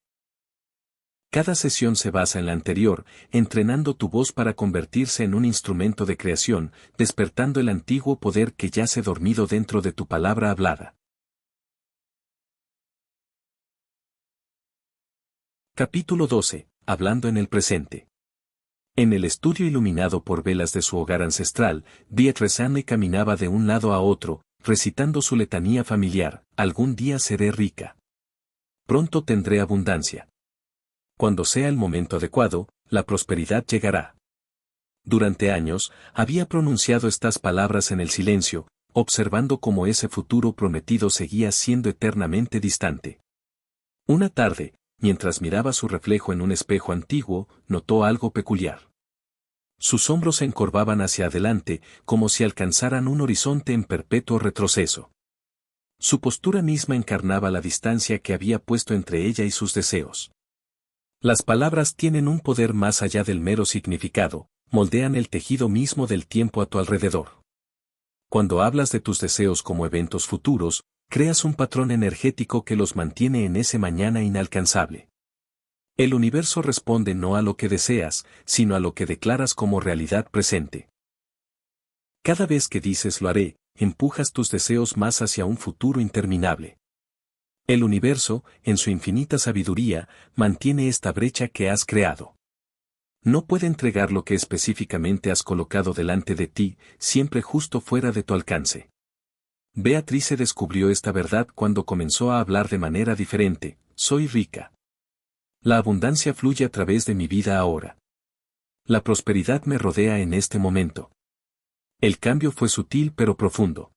Speaker 1: Cada sesión se basa en la anterior, entrenando tu voz para convertirse en un instrumento de creación, despertando el antiguo poder que yace dormido dentro de tu palabra hablada. Capítulo 12. Hablando en el presente. En el estudio iluminado por velas de su hogar ancestral, Beatrice Anne caminaba de un lado a otro, recitando su letanía familiar: algún día seré rica. Pronto tendré abundancia. Cuando sea el momento adecuado, la prosperidad llegará. Durante años, había pronunciado estas palabras en el silencio, observando cómo ese futuro prometido seguía siendo eternamente distante. Una tarde, mientras miraba su reflejo en un espejo antiguo, notó algo peculiar. Sus hombros se encorvaban hacia adelante, como si alcanzaran un horizonte en perpetuo retroceso. Su postura misma encarnaba la distancia que había puesto entre ella y sus deseos. Las palabras tienen un poder más allá del mero significado, moldean el tejido mismo del tiempo a tu alrededor. Cuando hablas de tus deseos como eventos futuros, creas un patrón energético que los mantiene en ese mañana inalcanzable. El universo responde no a lo que deseas, sino a lo que declaras como realidad presente. Cada vez que dices lo haré, empujas tus deseos más hacia un futuro interminable. El universo, en su infinita sabiduría, mantiene esta brecha que has creado. No puede entregar lo que específicamente has colocado delante de ti, siempre justo fuera de tu alcance. Beatrice descubrió esta verdad cuando comenzó a hablar de manera diferente: soy rica. La abundancia fluye a través de mi vida ahora. La prosperidad me rodea en este momento. El cambio fue sutil pero profundo.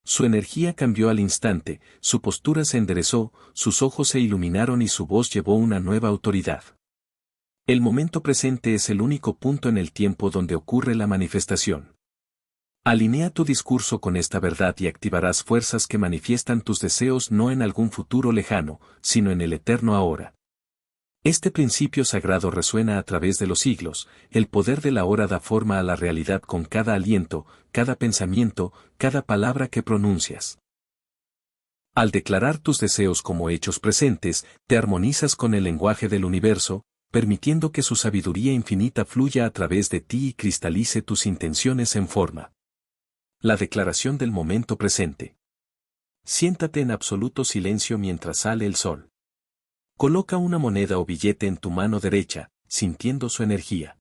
Speaker 1: Su energía cambió al instante, su postura se enderezó, sus ojos se iluminaron y su voz llevó una nueva autoridad. El momento presente es el único punto en el tiempo donde ocurre la manifestación. Alinea tu discurso con esta verdad y activarás fuerzas que manifiestan tus deseos no en algún futuro lejano, sino en el eterno ahora. Este principio sagrado resuena a través de los siglos, el poder de la hora da forma a la realidad con cada aliento, cada pensamiento, cada palabra que pronuncias. Al declarar tus deseos como hechos presentes, te armonizas con el lenguaje del universo, permitiendo que su sabiduría infinita fluya a través de ti y cristalice tus intenciones en forma. La declaración del momento presente. Siéntate en absoluto silencio mientras sale el sol. Coloca una moneda o billete en tu mano derecha, sintiendo su energía.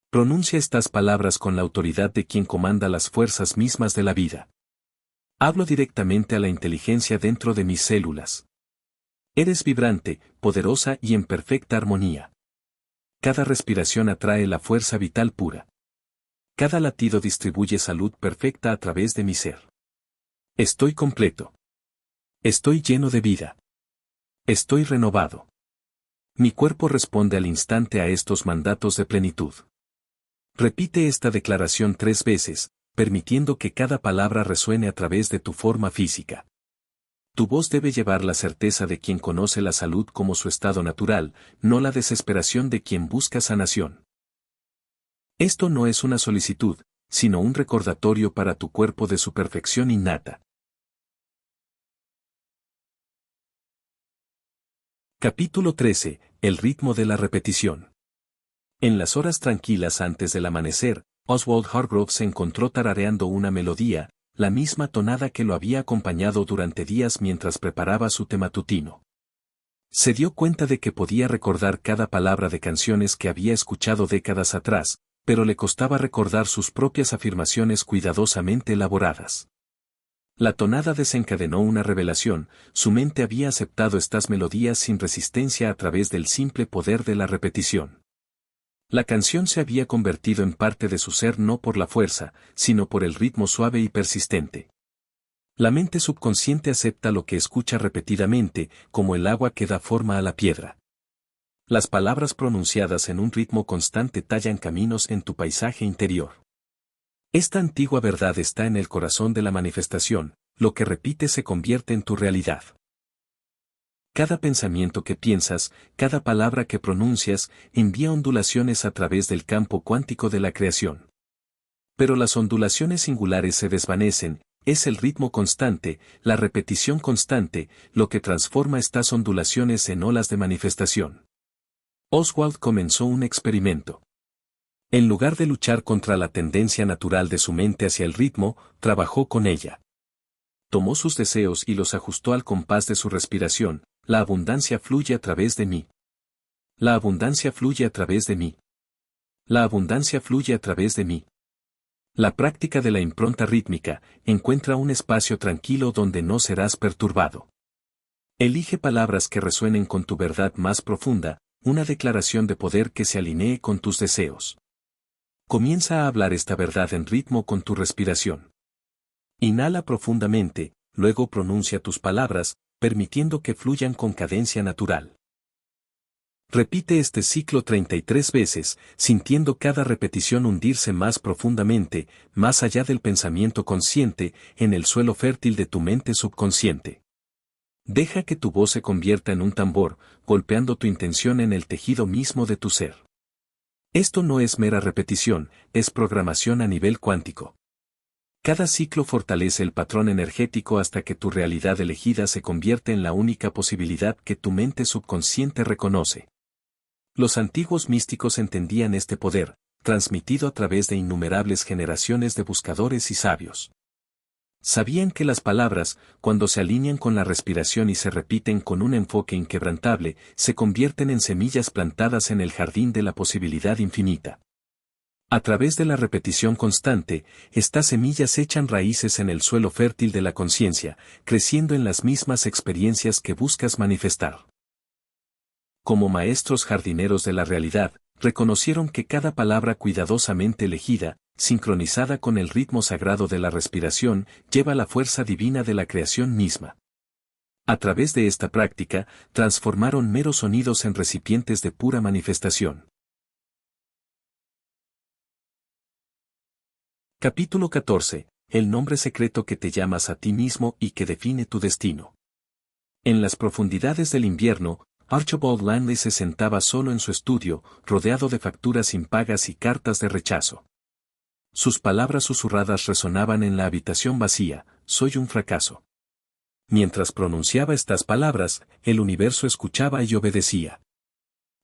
Speaker 1: Pronuncia estas palabras con la autoridad de quien comanda las fuerzas mismas de la vida. Hablo directamente a la inteligencia dentro de mis células. Eres vibrante, poderosa y en perfecta armonía. Cada respiración atrae la fuerza vital pura. Cada latido distribuye salud perfecta a través de mi ser. Estoy completo. Estoy lleno de vida. Estoy renovado. Mi cuerpo responde al instante a estos mandatos de plenitud. Repite esta declaración 3 veces, permitiendo que cada palabra resuene a través de tu forma física. Tu voz debe llevar la certeza de quien conoce la salud como su estado natural, no la desesperación de quien busca sanación. Esto no es una solicitud, sino un recordatorio para tu cuerpo de su perfección innata. Capítulo 13. El ritmo de la repetición. En las horas tranquilas antes del amanecer, Oswald Hargrove se encontró tarareando una melodía, la misma tonada que lo había acompañado durante días mientras preparaba su té matutino. Se dio cuenta de que podía recordar cada palabra de canciones que había escuchado décadas atrás, pero le costaba recordar sus propias afirmaciones cuidadosamente elaboradas. La tonada desencadenó una revelación, su mente había aceptado estas melodías sin resistencia a través del simple poder de la repetición. La canción se había convertido en parte de su ser no por la fuerza, sino por el ritmo suave y persistente. La mente subconsciente acepta lo que escucha repetidamente, como el agua que da forma a la piedra. Las palabras pronunciadas en un ritmo constante tallan caminos en tu paisaje interior. Esta antigua verdad está en el corazón de la manifestación, lo que repites se convierte en tu realidad. Cada pensamiento que piensas, cada palabra que pronuncias, envía ondulaciones a través del campo cuántico de la creación. Pero las ondulaciones singulares se desvanecen, es el ritmo constante, la repetición constante, lo que transforma estas ondulaciones en olas de manifestación. Oswald comenzó un experimento. En lugar de luchar contra la tendencia natural de su mente hacia el ritmo, trabajó con ella. Tomó sus deseos y los ajustó al compás de su respiración. La abundancia fluye a través de mí. La abundancia fluye a través de mí. La abundancia fluye a través de mí. La práctica de la impronta rítmica, encuentra un espacio tranquilo donde no serás perturbado. Elige palabras que resuenen con tu verdad más profunda, una declaración de poder que se alinee con tus deseos. Comienza a hablar esta verdad en ritmo con tu respiración. Inhala profundamente, luego pronuncia tus palabras, permitiendo que fluyan con cadencia natural. Repite este ciclo 33 veces, sintiendo cada repetición hundirse más profundamente, más allá del pensamiento consciente, en el suelo fértil de tu mente subconsciente. Deja que tu voz se convierta en un tambor, golpeando tu intención en el tejido mismo de tu ser. Esto no es mera repetición, es programación a nivel cuántico. Cada ciclo fortalece el patrón energético hasta que tu realidad elegida se convierte en la única posibilidad que tu mente subconsciente reconoce. Los antiguos místicos entendían este poder, transmitido a través de innumerables generaciones de buscadores y sabios. Sabían que las palabras, cuando se alinean con la respiración y se repiten con un enfoque inquebrantable, se convierten en semillas plantadas en el jardín de la posibilidad infinita. A través de la repetición constante, estas semillas echan raíces en el suelo fértil de la conciencia, creciendo en las mismas experiencias que buscas manifestar. Como maestros jardineros de la realidad, reconocieron que cada palabra cuidadosamente elegida, sincronizada con el ritmo sagrado de la respiración, lleva la fuerza divina de la creación misma. A través de esta práctica, transformaron meros sonidos en recipientes de pura manifestación. Capítulo 14. El nombre secreto que te llamas a ti mismo y que define tu destino. En las profundidades del invierno, Archibald Langley se sentaba solo en su estudio, rodeado de facturas impagas y cartas de rechazo. Sus palabras susurradas resonaban en la habitación vacía: soy un fracaso. Mientras pronunciaba estas palabras, el universo escuchaba y obedecía.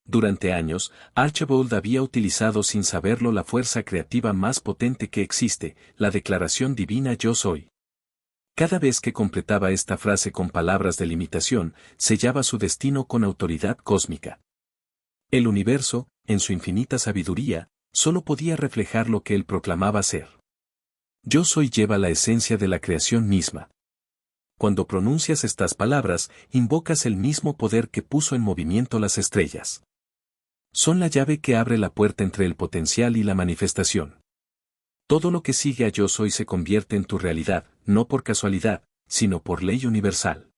Speaker 1: Durante años, Archibald había utilizado sin saberlo la fuerza creativa más potente que existe, la declaración divina yo soy. Cada vez que completaba esta frase con palabras de limitación, sellaba su destino con autoridad cósmica. El universo, en su infinita sabiduría, solo podía reflejar lo que él proclamaba ser. Yo soy lleva la esencia de la creación misma. Cuando pronuncias estas palabras, invocas el mismo poder que puso en movimiento las estrellas. Son la llave que abre la puerta entre el potencial y la manifestación. Todo lo que sigue a yo soy se convierte en tu realidad, no por casualidad, sino por ley universal.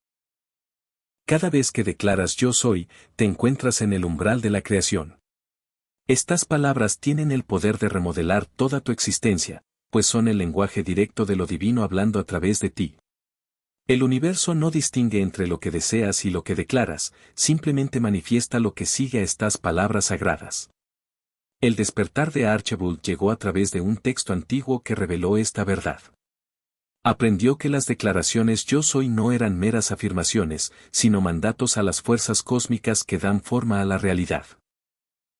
Speaker 1: Cada vez que declaras yo soy, te encuentras en el umbral de la creación. Estas palabras tienen el poder de remodelar toda tu existencia, pues son el lenguaje directo de lo divino hablando a través de ti. El universo no distingue entre lo que deseas y lo que declaras, simplemente manifiesta lo que sigue a estas palabras sagradas. El despertar de Archibald llegó a través de un texto antiguo que reveló esta verdad. Aprendió que las declaraciones yo soy no eran meras afirmaciones, sino mandatos a las fuerzas cósmicas que dan forma a la realidad.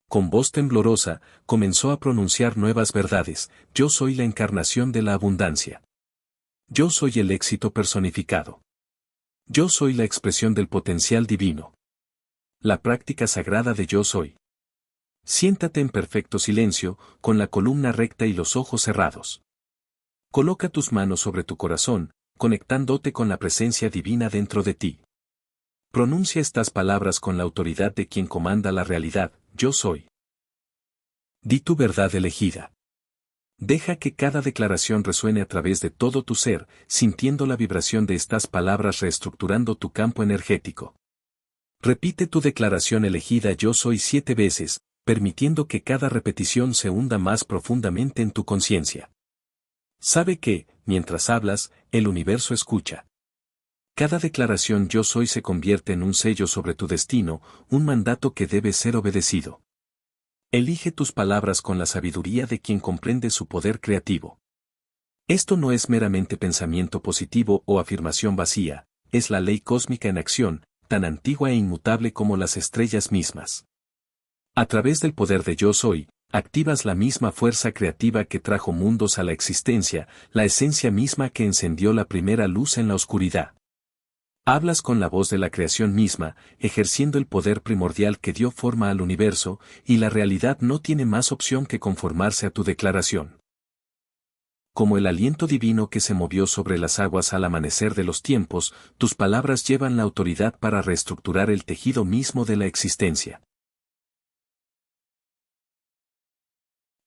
Speaker 1: Con voz temblorosa, comenzó a pronunciar nuevas verdades: yo soy la encarnación de la abundancia. Yo soy el éxito personificado. Yo soy la expresión del potencial divino. La práctica sagrada de yo soy. Siéntate en perfecto silencio, con la columna recta y los ojos cerrados. Coloca tus manos sobre tu corazón, conectándote con la presencia divina dentro de ti. Pronuncia estas palabras con la autoridad de quien comanda la realidad: yo soy. Di tu verdad elegida. Deja que cada declaración resuene a través de todo tu ser, sintiendo la vibración de estas palabras reestructurando tu campo energético. Repite tu declaración elegida yo soy 7 veces, permitiendo que cada repetición se hunda más profundamente en tu conciencia. Sabe que, mientras hablas, el universo escucha. Cada declaración yo soy se convierte en un sello sobre tu destino, un mandato que debe ser obedecido. Elige tus palabras con la sabiduría de quien comprende su poder creativo. Esto no es meramente pensamiento positivo o afirmación vacía, es la ley cósmica en acción, tan antigua e inmutable como las estrellas mismas. A través del poder de yo soy, activas la misma fuerza creativa que trajo mundos a la existencia, la esencia misma que encendió la primera luz en la oscuridad. Hablas con la voz de la creación misma, ejerciendo el poder primordial que dio forma al universo, y la realidad no tiene más opción que conformarse a tu declaración. Como el aliento divino que se movió sobre las aguas al amanecer de los tiempos, tus palabras llevan la autoridad para reestructurar el tejido mismo de la existencia.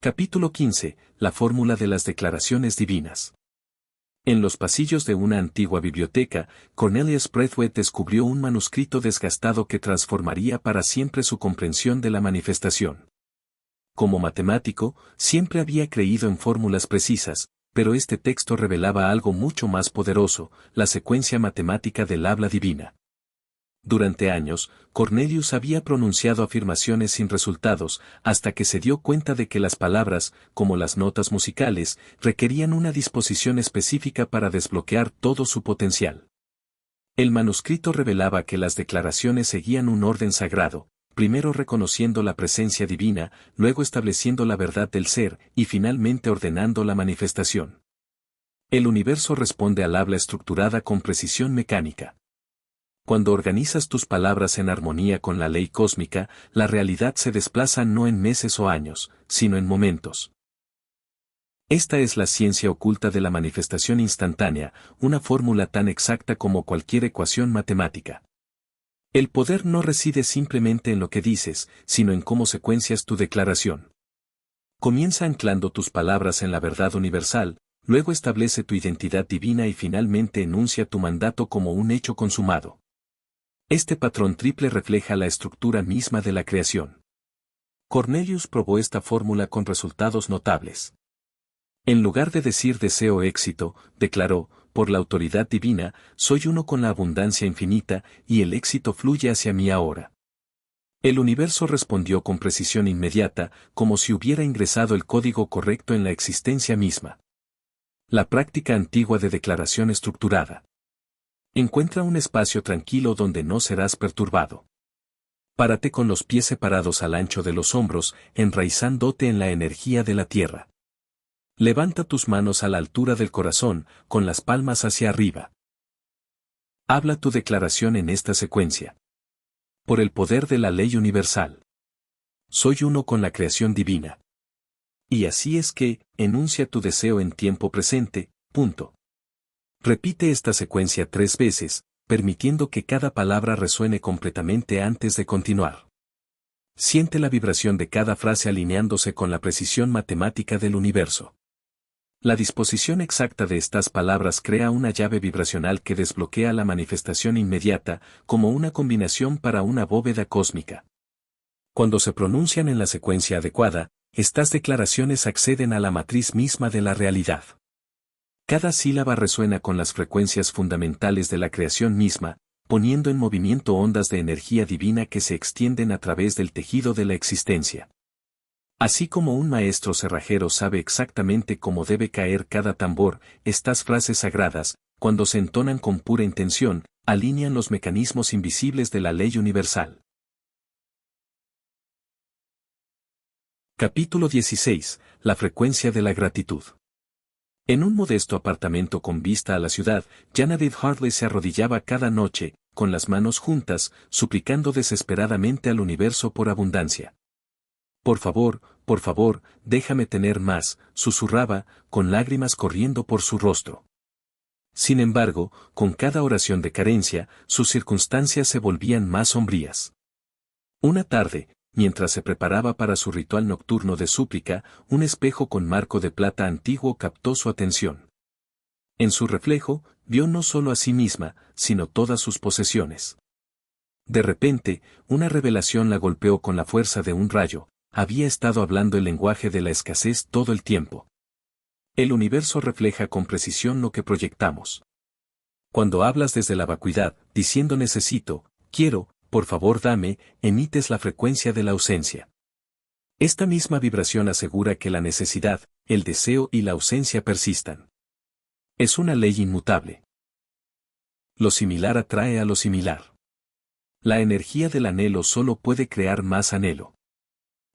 Speaker 1: Capítulo 15. La fórmula de las declaraciones divinas. En los pasillos de una antigua biblioteca, Cornelius Braithwaite descubrió un manuscrito desgastado que transformaría para siempre su comprensión de la manifestación. Como matemático, siempre había creído en fórmulas precisas, pero este texto revelaba algo mucho más poderoso: la secuencia matemática del habla divina. Durante años, Cornelius había pronunciado afirmaciones sin resultados, hasta que se dio cuenta de que las palabras, como las notas musicales, requerían una disposición específica para desbloquear todo su potencial. El manuscrito revelaba que las declaraciones seguían un orden sagrado, primero reconociendo la presencia divina, luego estableciendo la verdad del ser, y finalmente ordenando la manifestación. El universo responde al habla estructurada con precisión mecánica. Cuando organizas tus palabras en armonía con la ley cósmica, la realidad se desplaza no en meses o años, sino en momentos. Esta es la ciencia oculta de la manifestación instantánea, una fórmula tan exacta como cualquier ecuación matemática. El poder no reside simplemente en lo que dices, sino en cómo secuencias tu declaración. Comienza anclando tus palabras en la verdad universal, luego establece tu identidad divina y finalmente enuncia tu mandato como un hecho consumado. Este patrón triple refleja la estructura misma de la creación. Cornelius probó esta fórmula con resultados notables. En lugar de decir deseo éxito, declaró: por la autoridad divina, soy uno con la abundancia infinita, y el éxito fluye hacia mí ahora. El universo respondió con precisión inmediata, como si hubiera ingresado el código correcto en la existencia misma. La práctica antigua de declaración estructurada. Encuentra un espacio tranquilo donde no serás perturbado. Párate con los pies separados al ancho de los hombros, enraizándote en la energía de la tierra. Levanta tus manos a la altura del corazón, con las palmas hacia arriba. Habla tu declaración en esta secuencia. Por el poder de la ley universal. Soy uno con la creación divina. Y así es que, enuncia tu deseo en tiempo presente, punto. Repite esta secuencia 3 veces, permitiendo que cada palabra resuene completamente antes de continuar. Siente la vibración de cada frase alineándose con la precisión matemática del universo. La disposición exacta de estas palabras crea una llave vibracional que desbloquea la manifestación inmediata, como una combinación para una bóveda cósmica. Cuando se pronuncian en la secuencia adecuada, estas declaraciones acceden a la matriz misma de la realidad. Cada sílaba resuena con las frecuencias fundamentales de la creación misma, poniendo en movimiento ondas de energía divina que se extienden a través del tejido de la existencia. Así como un maestro cerrajero sabe exactamente cómo debe caer cada tambor, estas frases sagradas, cuando se entonan con pura intención, alinean los mecanismos invisibles de la ley universal. Capítulo 16. La frecuencia de la gratitud. En un modesto apartamento con vista a la ciudad, Janet Hartley se arrodillaba cada noche, con las manos juntas, suplicando desesperadamente al universo por abundancia. Por favor, déjame tener más, susurraba, con lágrimas corriendo por su rostro. Sin embargo, con cada oración de carencia, sus circunstancias se volvían más sombrías. Una tarde, mientras se preparaba para su ritual nocturno de súplica, un espejo con marco de plata antiguo captó su atención. En su reflejo, vio no solo a sí misma, sino todas sus posesiones. De repente, una revelación la golpeó con la fuerza de un rayo. Había estado hablando el lenguaje de la escasez todo el tiempo. El universo refleja con precisión lo que proyectamos. Cuando hablas desde la vacuidad, diciendo necesito, quiero, por favor dame, emites la frecuencia de la ausencia. Esta misma vibración asegura que la necesidad, el deseo y la ausencia persistan. Es una ley inmutable. Lo similar atrae a lo similar. La energía del anhelo solo puede crear más anhelo.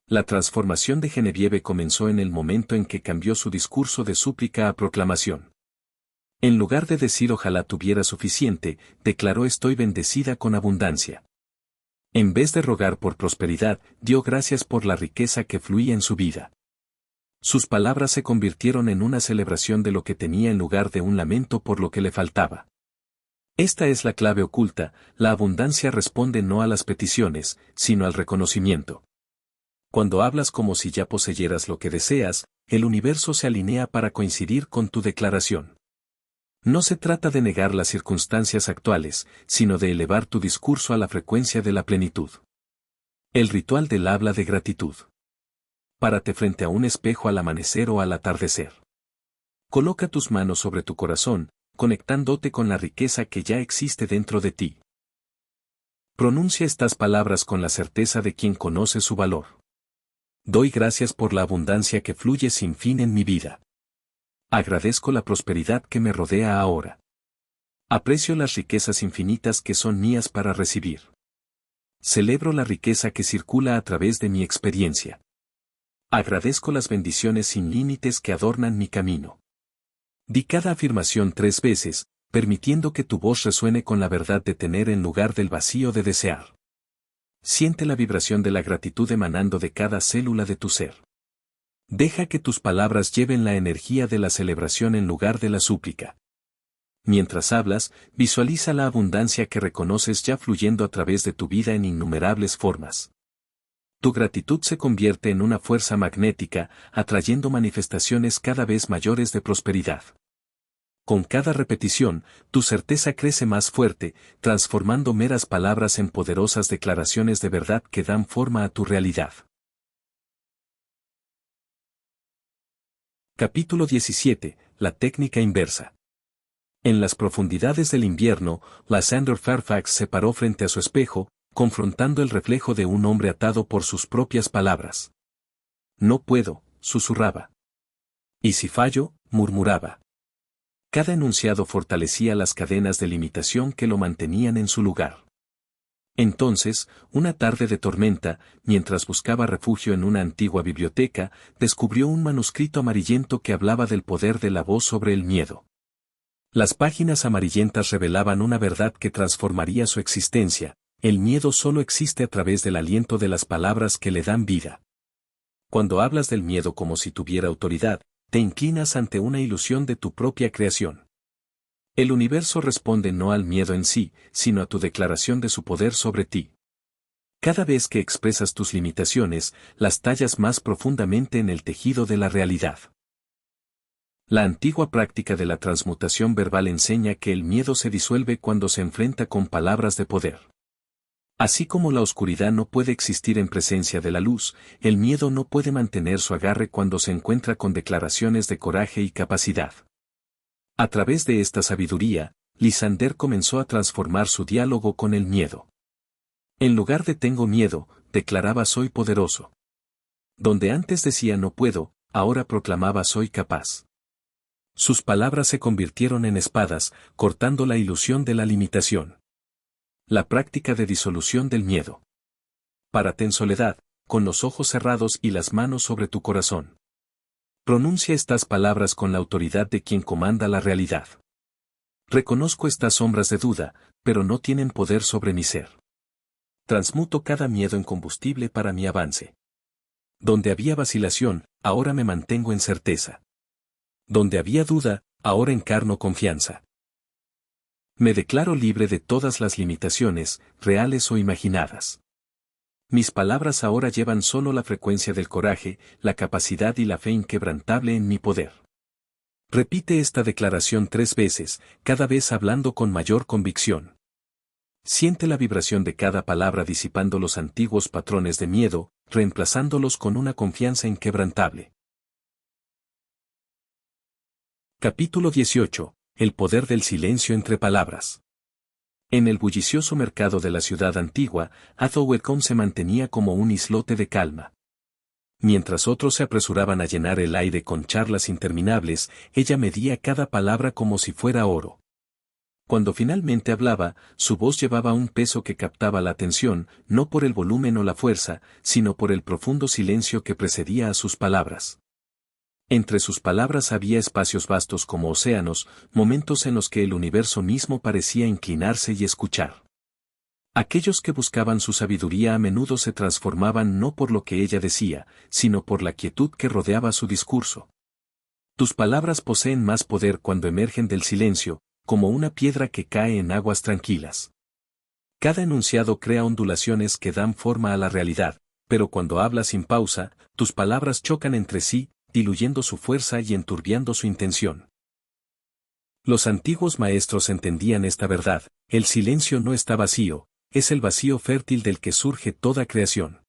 Speaker 1: La transformación de Genevieve comenzó en el momento en que cambió su discurso de súplica a proclamación. En lugar de decir ojalá tuviera suficiente, declaró estoy bendecida con abundancia. En vez de rogar por prosperidad, dio gracias por la riqueza que fluía en su vida. Sus palabras se convirtieron en una celebración de lo que tenía en lugar de un lamento por lo que le faltaba. Esta es la clave oculta, la abundancia responde no a las peticiones, sino al reconocimiento. Cuando hablas como si ya poseyeras lo que deseas, el universo se alinea para coincidir con tu declaración. No se trata de negar las circunstancias actuales, sino de elevar tu discurso a la frecuencia de la plenitud. El ritual del habla de gratitud. Párate frente a un espejo al amanecer o al atardecer. Coloca tus manos sobre tu corazón, conectándote con la riqueza que ya existe dentro de ti. Pronuncia estas palabras con la certeza de quien conoce su valor. Doy gracias por la abundancia que fluye sin fin en mi vida. Agradezco la prosperidad que me rodea ahora. Aprecio las riquezas infinitas que son mías para recibir. Celebro la riqueza que circula a través de mi experiencia. Agradezco las bendiciones sin límites que adornan mi camino. Di cada afirmación 3 veces, permitiendo que tu voz resuene con la verdad de tener en lugar del vacío de desear. Siente la vibración de la gratitud emanando de cada célula de tu ser. Deja que tus palabras lleven la energía de la celebración en lugar de la súplica. Mientras hablas, visualiza la abundancia que reconoces ya fluyendo a través de tu vida en innumerables formas. Tu gratitud se convierte en una fuerza magnética, atrayendo manifestaciones cada vez mayores de prosperidad. Con cada repetición, tu certeza crece más fuerte, transformando meras palabras en poderosas declaraciones de verdad que dan forma a tu realidad. Capítulo 17. La técnica inversa. En las profundidades del invierno, Lysander Fairfax se paró frente a su espejo, confrontando el reflejo de un hombre atado por sus propias palabras. No puedo, susurraba. ¿Y si fallo?, murmuraba. Cada enunciado fortalecía las cadenas de limitación que lo mantenían en su lugar. Entonces, una tarde de tormenta, mientras buscaba refugio en una antigua biblioteca, descubrió un manuscrito amarillento que hablaba del poder de la voz sobre el miedo. Las páginas amarillentas revelaban una verdad que transformaría su existencia: el miedo solo existe a través del aliento de las palabras que le dan vida. Cuando hablas del miedo como si tuviera autoridad, te inclinas ante una ilusión de tu propia creación. El universo responde no al miedo en sí, sino a tu declaración de su poder sobre ti. Cada vez que expresas tus limitaciones, las tallas más profundamente en el tejido de la realidad. La antigua práctica de la transmutación verbal enseña que el miedo se disuelve cuando se enfrenta con palabras de poder. Así como la oscuridad no puede existir en presencia de la luz, el miedo no puede mantener su agarre cuando se encuentra con declaraciones de coraje y capacidad. A través de esta sabiduría, Lysander comenzó a transformar su diálogo con el miedo. En lugar de tengo miedo, declaraba soy poderoso. Donde antes decía no puedo, ahora proclamaba soy capaz. Sus palabras se convirtieron en espadas, cortando la ilusión de la limitación. La práctica de disolución del miedo. Párate en soledad, con los ojos cerrados y las manos sobre tu corazón. Pronuncia estas palabras con la autoridad de quien comanda la realidad. Reconozco estas sombras de duda, pero no tienen poder sobre mi ser. Transmuto cada miedo en combustible para mi avance. Donde había vacilación, ahora me mantengo en certeza. Donde había duda, ahora encarno confianza. Me declaro libre de todas las limitaciones, reales o imaginadas. Mis palabras ahora llevan solo la frecuencia del coraje, la capacidad y la fe inquebrantable en mi poder. Repite esta declaración 3 veces, cada vez hablando con mayor convicción. Siente la vibración de cada palabra disipando los antiguos patrones de miedo, reemplazándolos con una confianza inquebrantable. Capítulo 18. El poder del silencio entre palabras. En el bullicioso mercado de la ciudad antigua, Athowekom se mantenía como un islote de calma. Mientras otros se apresuraban a llenar el aire con charlas interminables, ella medía cada palabra como si fuera oro. Cuando finalmente hablaba, su voz llevaba un peso que captaba la atención, no por el volumen o la fuerza, sino por el profundo silencio que precedía a sus palabras. Entre sus palabras había espacios vastos como océanos, momentos en los que el universo mismo parecía inclinarse y escuchar. Aquellos que buscaban su sabiduría a menudo se transformaban no por lo que ella decía, sino por la quietud que rodeaba su discurso. Tus palabras poseen más poder cuando emergen del silencio, como una piedra que cae en aguas tranquilas. Cada enunciado crea ondulaciones que dan forma a la realidad, pero cuando hablas sin pausa, tus palabras chocan entre sí, diluyendo su fuerza y enturbiando su intención. Los antiguos maestros entendían esta verdad: el silencio no está vacío, es el vacío fértil del que surge toda creación.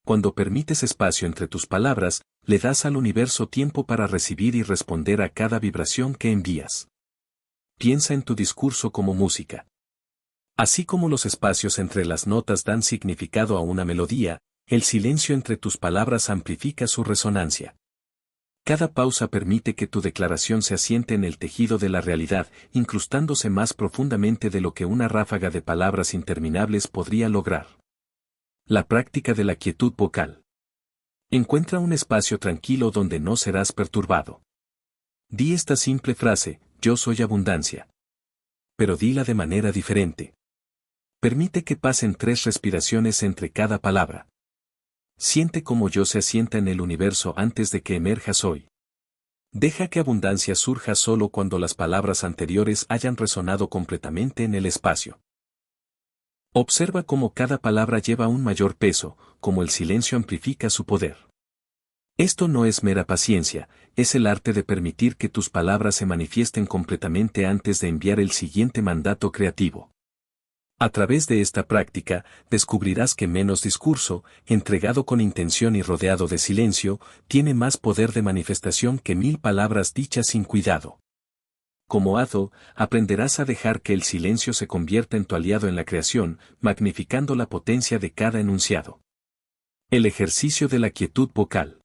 Speaker 1: Cuando permites espacio entre tus palabras, le das al universo tiempo para recibir y responder a cada vibración que envías. Piensa en tu discurso como música. Así como los espacios entre las notas dan significado a una melodía, el silencio entre tus palabras amplifica su resonancia. Cada pausa permite que tu declaración se asiente en el tejido de la realidad, incrustándose más profundamente de lo que una ráfaga de palabras interminables podría lograr. La práctica de la quietud vocal. Encuentra un espacio tranquilo donde no serás perturbado. Di esta simple frase: yo soy abundancia. Pero dila de manera diferente. Permite que pasen 3 respiraciones entre cada palabra. Siente cómo yo se asienta en el universo antes de que emerjas hoy. Deja que abundancia surja solo cuando las palabras anteriores hayan resonado completamente en el espacio. Observa cómo cada palabra lleva un mayor peso, cómo el silencio amplifica su poder. Esto no es mera paciencia, es el arte de permitir que tus palabras se manifiesten completamente antes de enviar el siguiente mandato creativo. A través de esta práctica, descubrirás que menos discurso, entregado con intención y rodeado de silencio, tiene más poder de manifestación que 1000 palabras dichas sin cuidado. Como Atho, aprenderás a dejar que el silencio se convierta en tu aliado en la creación, magnificando la potencia de cada enunciado. El ejercicio de la quietud vocal.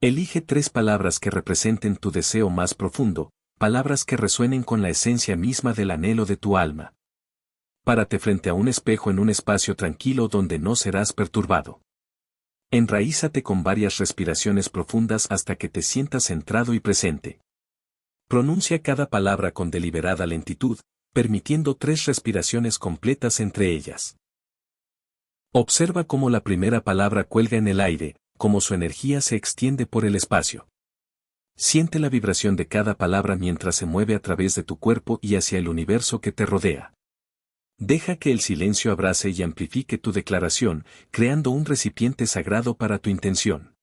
Speaker 1: Elige 3 palabras que representen tu deseo más profundo, palabras que resuenen con la esencia misma del anhelo de tu alma. Párate frente a un espejo en un espacio tranquilo donde no serás perturbado. Enraízate con varias respiraciones profundas hasta que te sientas centrado y presente. Pronuncia cada palabra con deliberada lentitud, permitiendo 3 respiraciones completas entre ellas. Observa cómo la primera palabra cuelga en el aire, como su energía se extiende por el espacio. Siente la vibración de cada palabra mientras se mueve a través de tu cuerpo y hacia el universo que te rodea. Deja que el silencio abrace y amplifique tu declaración, creando un recipiente sagrado para tu intención.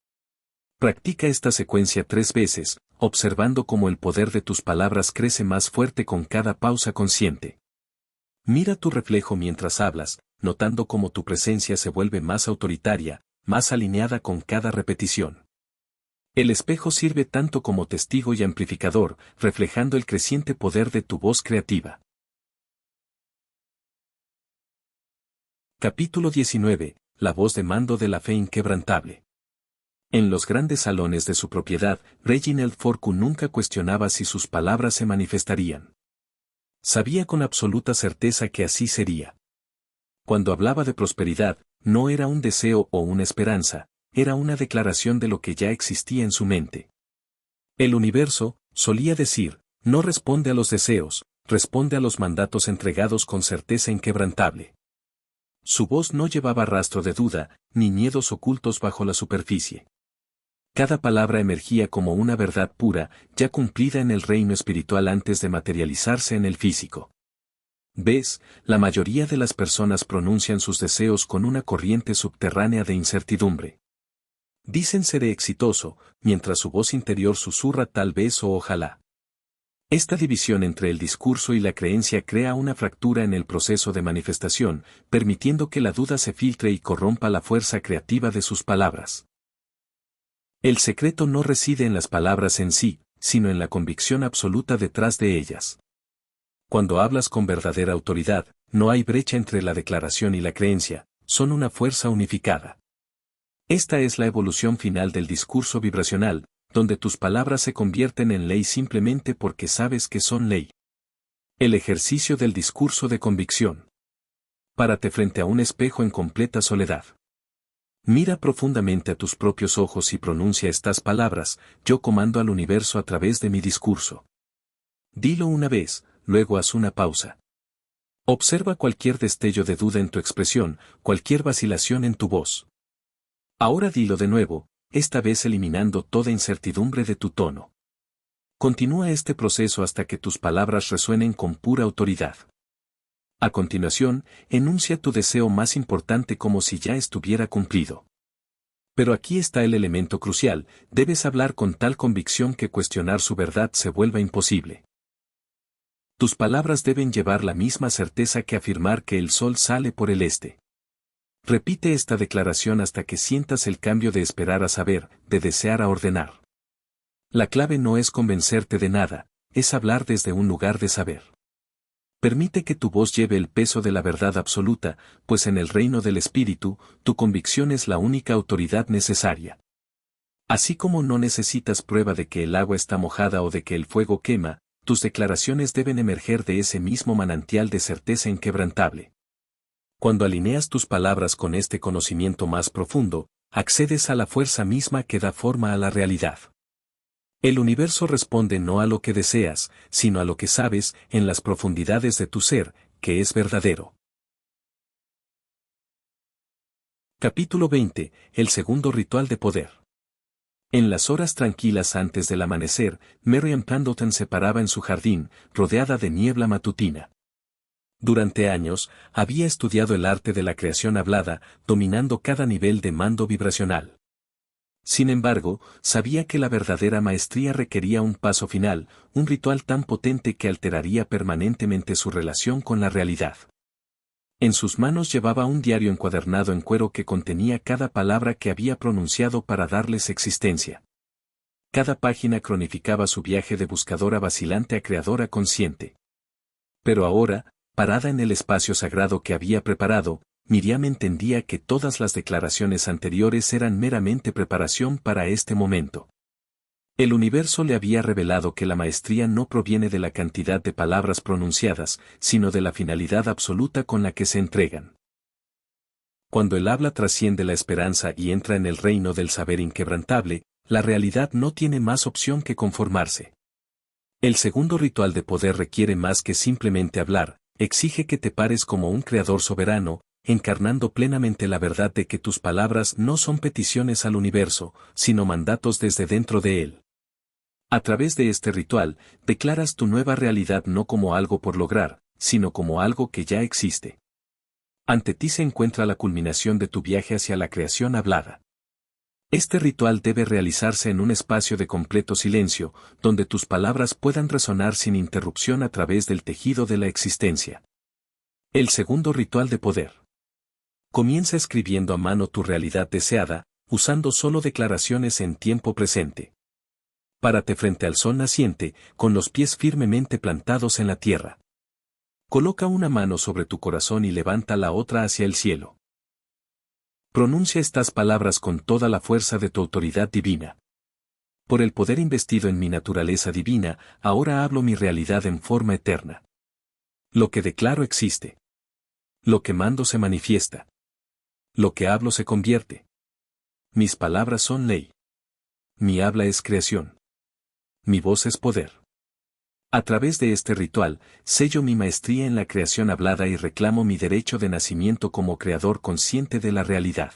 Speaker 1: Practica esta secuencia 3 veces, observando cómo el poder de tus palabras crece más fuerte con cada pausa consciente. Mira tu reflejo mientras hablas, notando cómo tu presencia se vuelve más autoritaria, más alineada con cada repetición. El espejo sirve tanto como testigo y amplificador, reflejando el creciente poder de tu voz creativa. Capítulo 19. La voz de mando de la fe inquebrantable. En los grandes salones de su propiedad, Reginald Forku nunca cuestionaba si sus palabras se manifestarían. Sabía con absoluta certeza que así sería. Cuando hablaba de prosperidad, no era un deseo o una esperanza, era una declaración de lo que ya existía en su mente. El universo, solía decir, no responde a los deseos, responde a los mandatos entregados con certeza inquebrantable. Su voz no llevaba rastro de duda, ni miedos ocultos bajo la superficie. Cada palabra emergía como una verdad pura, ya cumplida en el reino espiritual antes de materializarse en el físico. ¿Ves? La mayoría de las personas pronuncian sus deseos con una corriente subterránea de incertidumbre. Dicen seré exitoso, mientras su voz interior susurra tal vez o ojalá. Esta división entre el discurso y la creencia crea una fractura en el proceso de manifestación, permitiendo que la duda se filtre y corrompa la fuerza creativa de sus palabras. El secreto no reside en las palabras en sí, sino en la convicción absoluta detrás de ellas. Cuando hablas con verdadera autoridad, no hay brecha entre la declaración y la creencia, son una fuerza unificada. Esta es la evolución final del discurso vibracional, donde tus palabras se convierten en ley simplemente porque sabes que son ley. El ejercicio del discurso de convicción. Párate frente a un espejo en completa soledad. Mira profundamente a tus propios ojos y pronuncia estas palabras: yo comando al universo a través de mi discurso. Dilo una vez, luego haz una pausa. Observa cualquier destello de duda en tu expresión, cualquier vacilación en tu voz. Ahora dilo de nuevo, esta vez eliminando toda incertidumbre de tu tono. Continúa este proceso hasta que tus palabras resuenen con pura autoridad. A continuación, enuncia tu deseo más importante como si ya estuviera cumplido. Pero aquí está el elemento crucial: debes hablar con tal convicción que cuestionar su verdad se vuelva imposible. Tus palabras deben llevar la misma certeza que afirmar que el sol sale por el este. Repite esta declaración hasta que sientas el cambio de esperar a saber, de desear a ordenar. La clave no es convencerte de nada, es hablar desde un lugar de saber. Permite que tu voz lleve el peso de la verdad absoluta, pues en el reino del espíritu, tu convicción es la única autoridad necesaria. Así como no necesitas prueba de que el agua está mojada o de que el fuego quema, tus declaraciones deben emerger de ese mismo manantial de certeza inquebrantable. Cuando alineas tus palabras con este conocimiento más profundo, accedes a la fuerza misma que da forma a la realidad. El universo responde no a lo que deseas, sino a lo que sabes en las profundidades de tu ser, que es verdadero. Capítulo 20. El segundo ritual de poder. En las horas tranquilas antes del amanecer, Marian Pendleton se paraba en su jardín, rodeada de niebla matutina. Durante años, había estudiado el arte de la creación hablada, dominando cada nivel de mando vibracional. Sin embargo, sabía que la verdadera maestría requería un paso final, un ritual tan potente que alteraría permanentemente su relación con la realidad. En sus manos llevaba un diario encuadernado en cuero que contenía cada palabra que había pronunciado para darles existencia. Cada página cronificaba su viaje de buscadora vacilante a creadora consciente. Pero ahora, parada en el espacio sagrado que había preparado, Miriam entendía que todas las declaraciones anteriores eran meramente preparación para este momento. El universo le había revelado que la maestría no proviene de la cantidad de palabras pronunciadas, sino de la finalidad absoluta con la que se entregan. Cuando el habla trasciende la esperanza y entra en el reino del saber inquebrantable, la realidad no tiene más opción que conformarse. El segundo ritual de poder requiere más que simplemente hablar, exige que te pares como un creador soberano, encarnando plenamente la verdad de que tus palabras no son peticiones al universo, sino mandatos desde dentro de él. A través de este ritual, declaras tu nueva realidad no como algo por lograr, sino como algo que ya existe. Ante ti se encuentra la culminación de tu viaje hacia la creación hablada. Este ritual debe realizarse en un espacio de completo silencio, donde tus palabras puedan resonar sin interrupción a través del tejido de la existencia. El segundo ritual de poder. Comienza escribiendo a mano tu realidad deseada, usando solo declaraciones en tiempo presente. Párate frente al sol naciente, con los pies firmemente plantados en la tierra. Coloca una mano sobre tu corazón y levanta la otra hacia el cielo. Pronuncia estas palabras con toda la fuerza de tu autoridad divina. Por el poder investido en mi naturaleza divina, ahora hablo mi realidad en forma eterna. Lo que declaro existe. Lo que mando se manifiesta. Lo que hablo se convierte. Mis palabras son ley. Mi habla es creación. Mi voz es poder. A través de este ritual, sello mi maestría en la creación hablada y reclamo mi derecho de nacimiento como creador consciente de la realidad.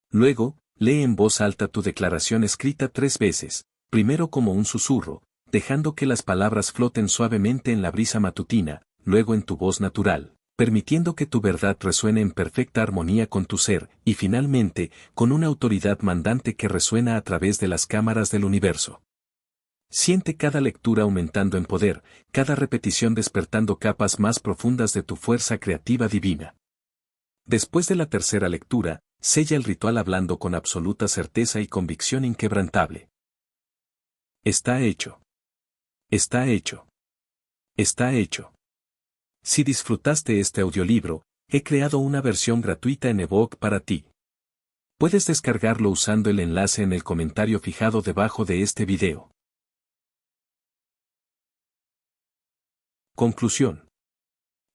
Speaker 1: Luego, lee en voz alta tu declaración escrita 3 veces, primero como un susurro, dejando que las palabras floten suavemente en la brisa matutina, luego en tu voz natural, permitiendo que tu verdad resuene en perfecta armonía con tu ser, y finalmente, con una autoridad mandante que resuena a través de las cámaras del universo. Siente cada lectura aumentando en poder, cada repetición despertando capas más profundas de tu fuerza creativa divina. Después de la tercera lectura, sella el ritual hablando con absoluta certeza y convicción inquebrantable. Está hecho. Está hecho. Está hecho. Si disfrutaste este audiolibro, he creado una versión gratuita en ebook para ti. Puedes descargarlo usando el enlace en el comentario fijado debajo de este video. Conclusión.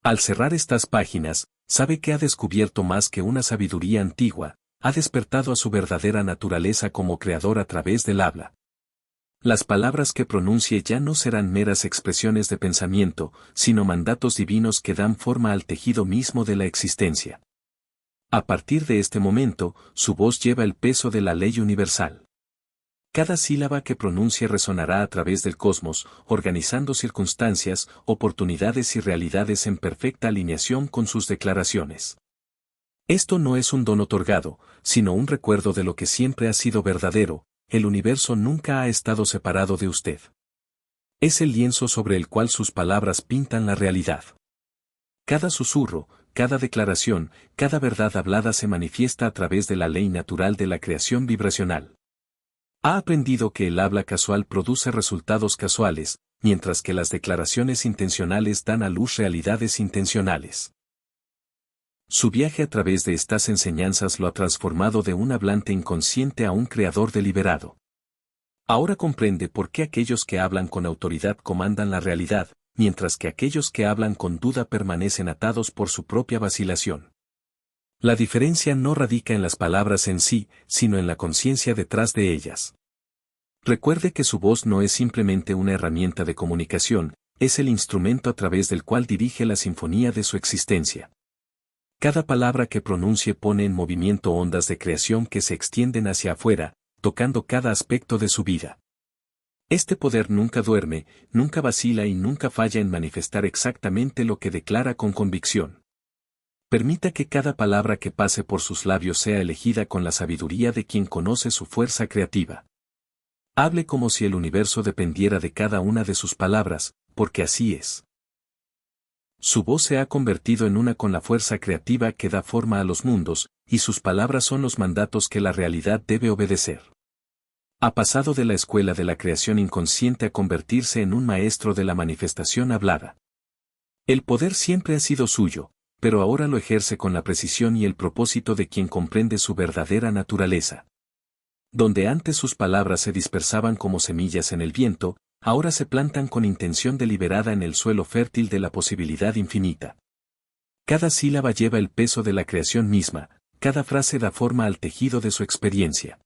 Speaker 1: Al cerrar estas páginas, sabe que ha descubierto más que una sabiduría antigua, ha despertado a su verdadera naturaleza como creador a través del habla. Las palabras que pronuncie ya no serán meras expresiones de pensamiento, sino mandatos divinos que dan forma al tejido mismo de la existencia. A partir de este momento, su voz lleva el peso de la ley universal. Cada sílaba que pronuncie resonará a través del cosmos, organizando circunstancias, oportunidades y realidades en perfecta alineación con sus declaraciones. Esto no es un don otorgado, sino un recuerdo de lo que siempre ha sido verdadero, el universo nunca ha estado separado de usted. Es el lienzo sobre el cual sus palabras pintan la realidad. Cada susurro, cada declaración, cada verdad hablada se manifiesta a través de la ley natural de la creación vibracional. Ha aprendido que el habla casual produce resultados casuales, mientras que las declaraciones intencionales dan a luz realidades intencionales. Su viaje a través de estas enseñanzas lo ha transformado de un hablante inconsciente a un creador deliberado. Ahora comprende por qué aquellos que hablan con autoridad comandan la realidad, mientras que aquellos que hablan con duda permanecen atados por su propia vacilación. La diferencia no radica en las palabras en sí, sino en la conciencia detrás de ellas. Recuerde que su voz no es simplemente una herramienta de comunicación, es el instrumento a través del cual dirige la sinfonía de su existencia. Cada palabra que pronuncie pone en movimiento ondas de creación que se extienden hacia afuera, tocando cada aspecto de su vida. Este poder nunca duerme, nunca vacila y nunca falla en manifestar exactamente lo que declara con convicción. Permita que cada palabra que pase por sus labios sea elegida con la sabiduría de quien conoce su fuerza creativa. Hable como si el universo dependiera de cada una de sus palabras, porque así es. Su voz se ha convertido en una con la fuerza creativa que da forma a los mundos, y sus palabras son los mandatos que la realidad debe obedecer. Ha pasado de la escuela de la creación inconsciente a convertirse en un maestro de la manifestación hablada. El poder siempre ha sido suyo, pero ahora lo ejerce con la precisión y el propósito de quien comprende su verdadera naturaleza. Donde antes sus palabras se dispersaban como semillas en el viento, ahora se plantan con intención deliberada en el suelo fértil de la posibilidad infinita. Cada sílaba lleva el peso de la creación misma, cada frase da forma al tejido de su experiencia.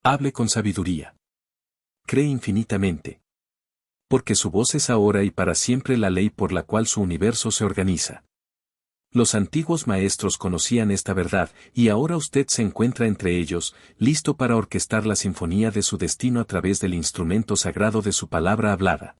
Speaker 1: Hable con sabiduría. Cree infinitamente. Porque su voz es ahora y para siempre la ley por la cual su universo se organiza. Los antiguos maestros conocían esta verdad, y ahora usted se encuentra entre ellos, listo para orquestar la sinfonía de su destino a través del instrumento sagrado de su palabra hablada.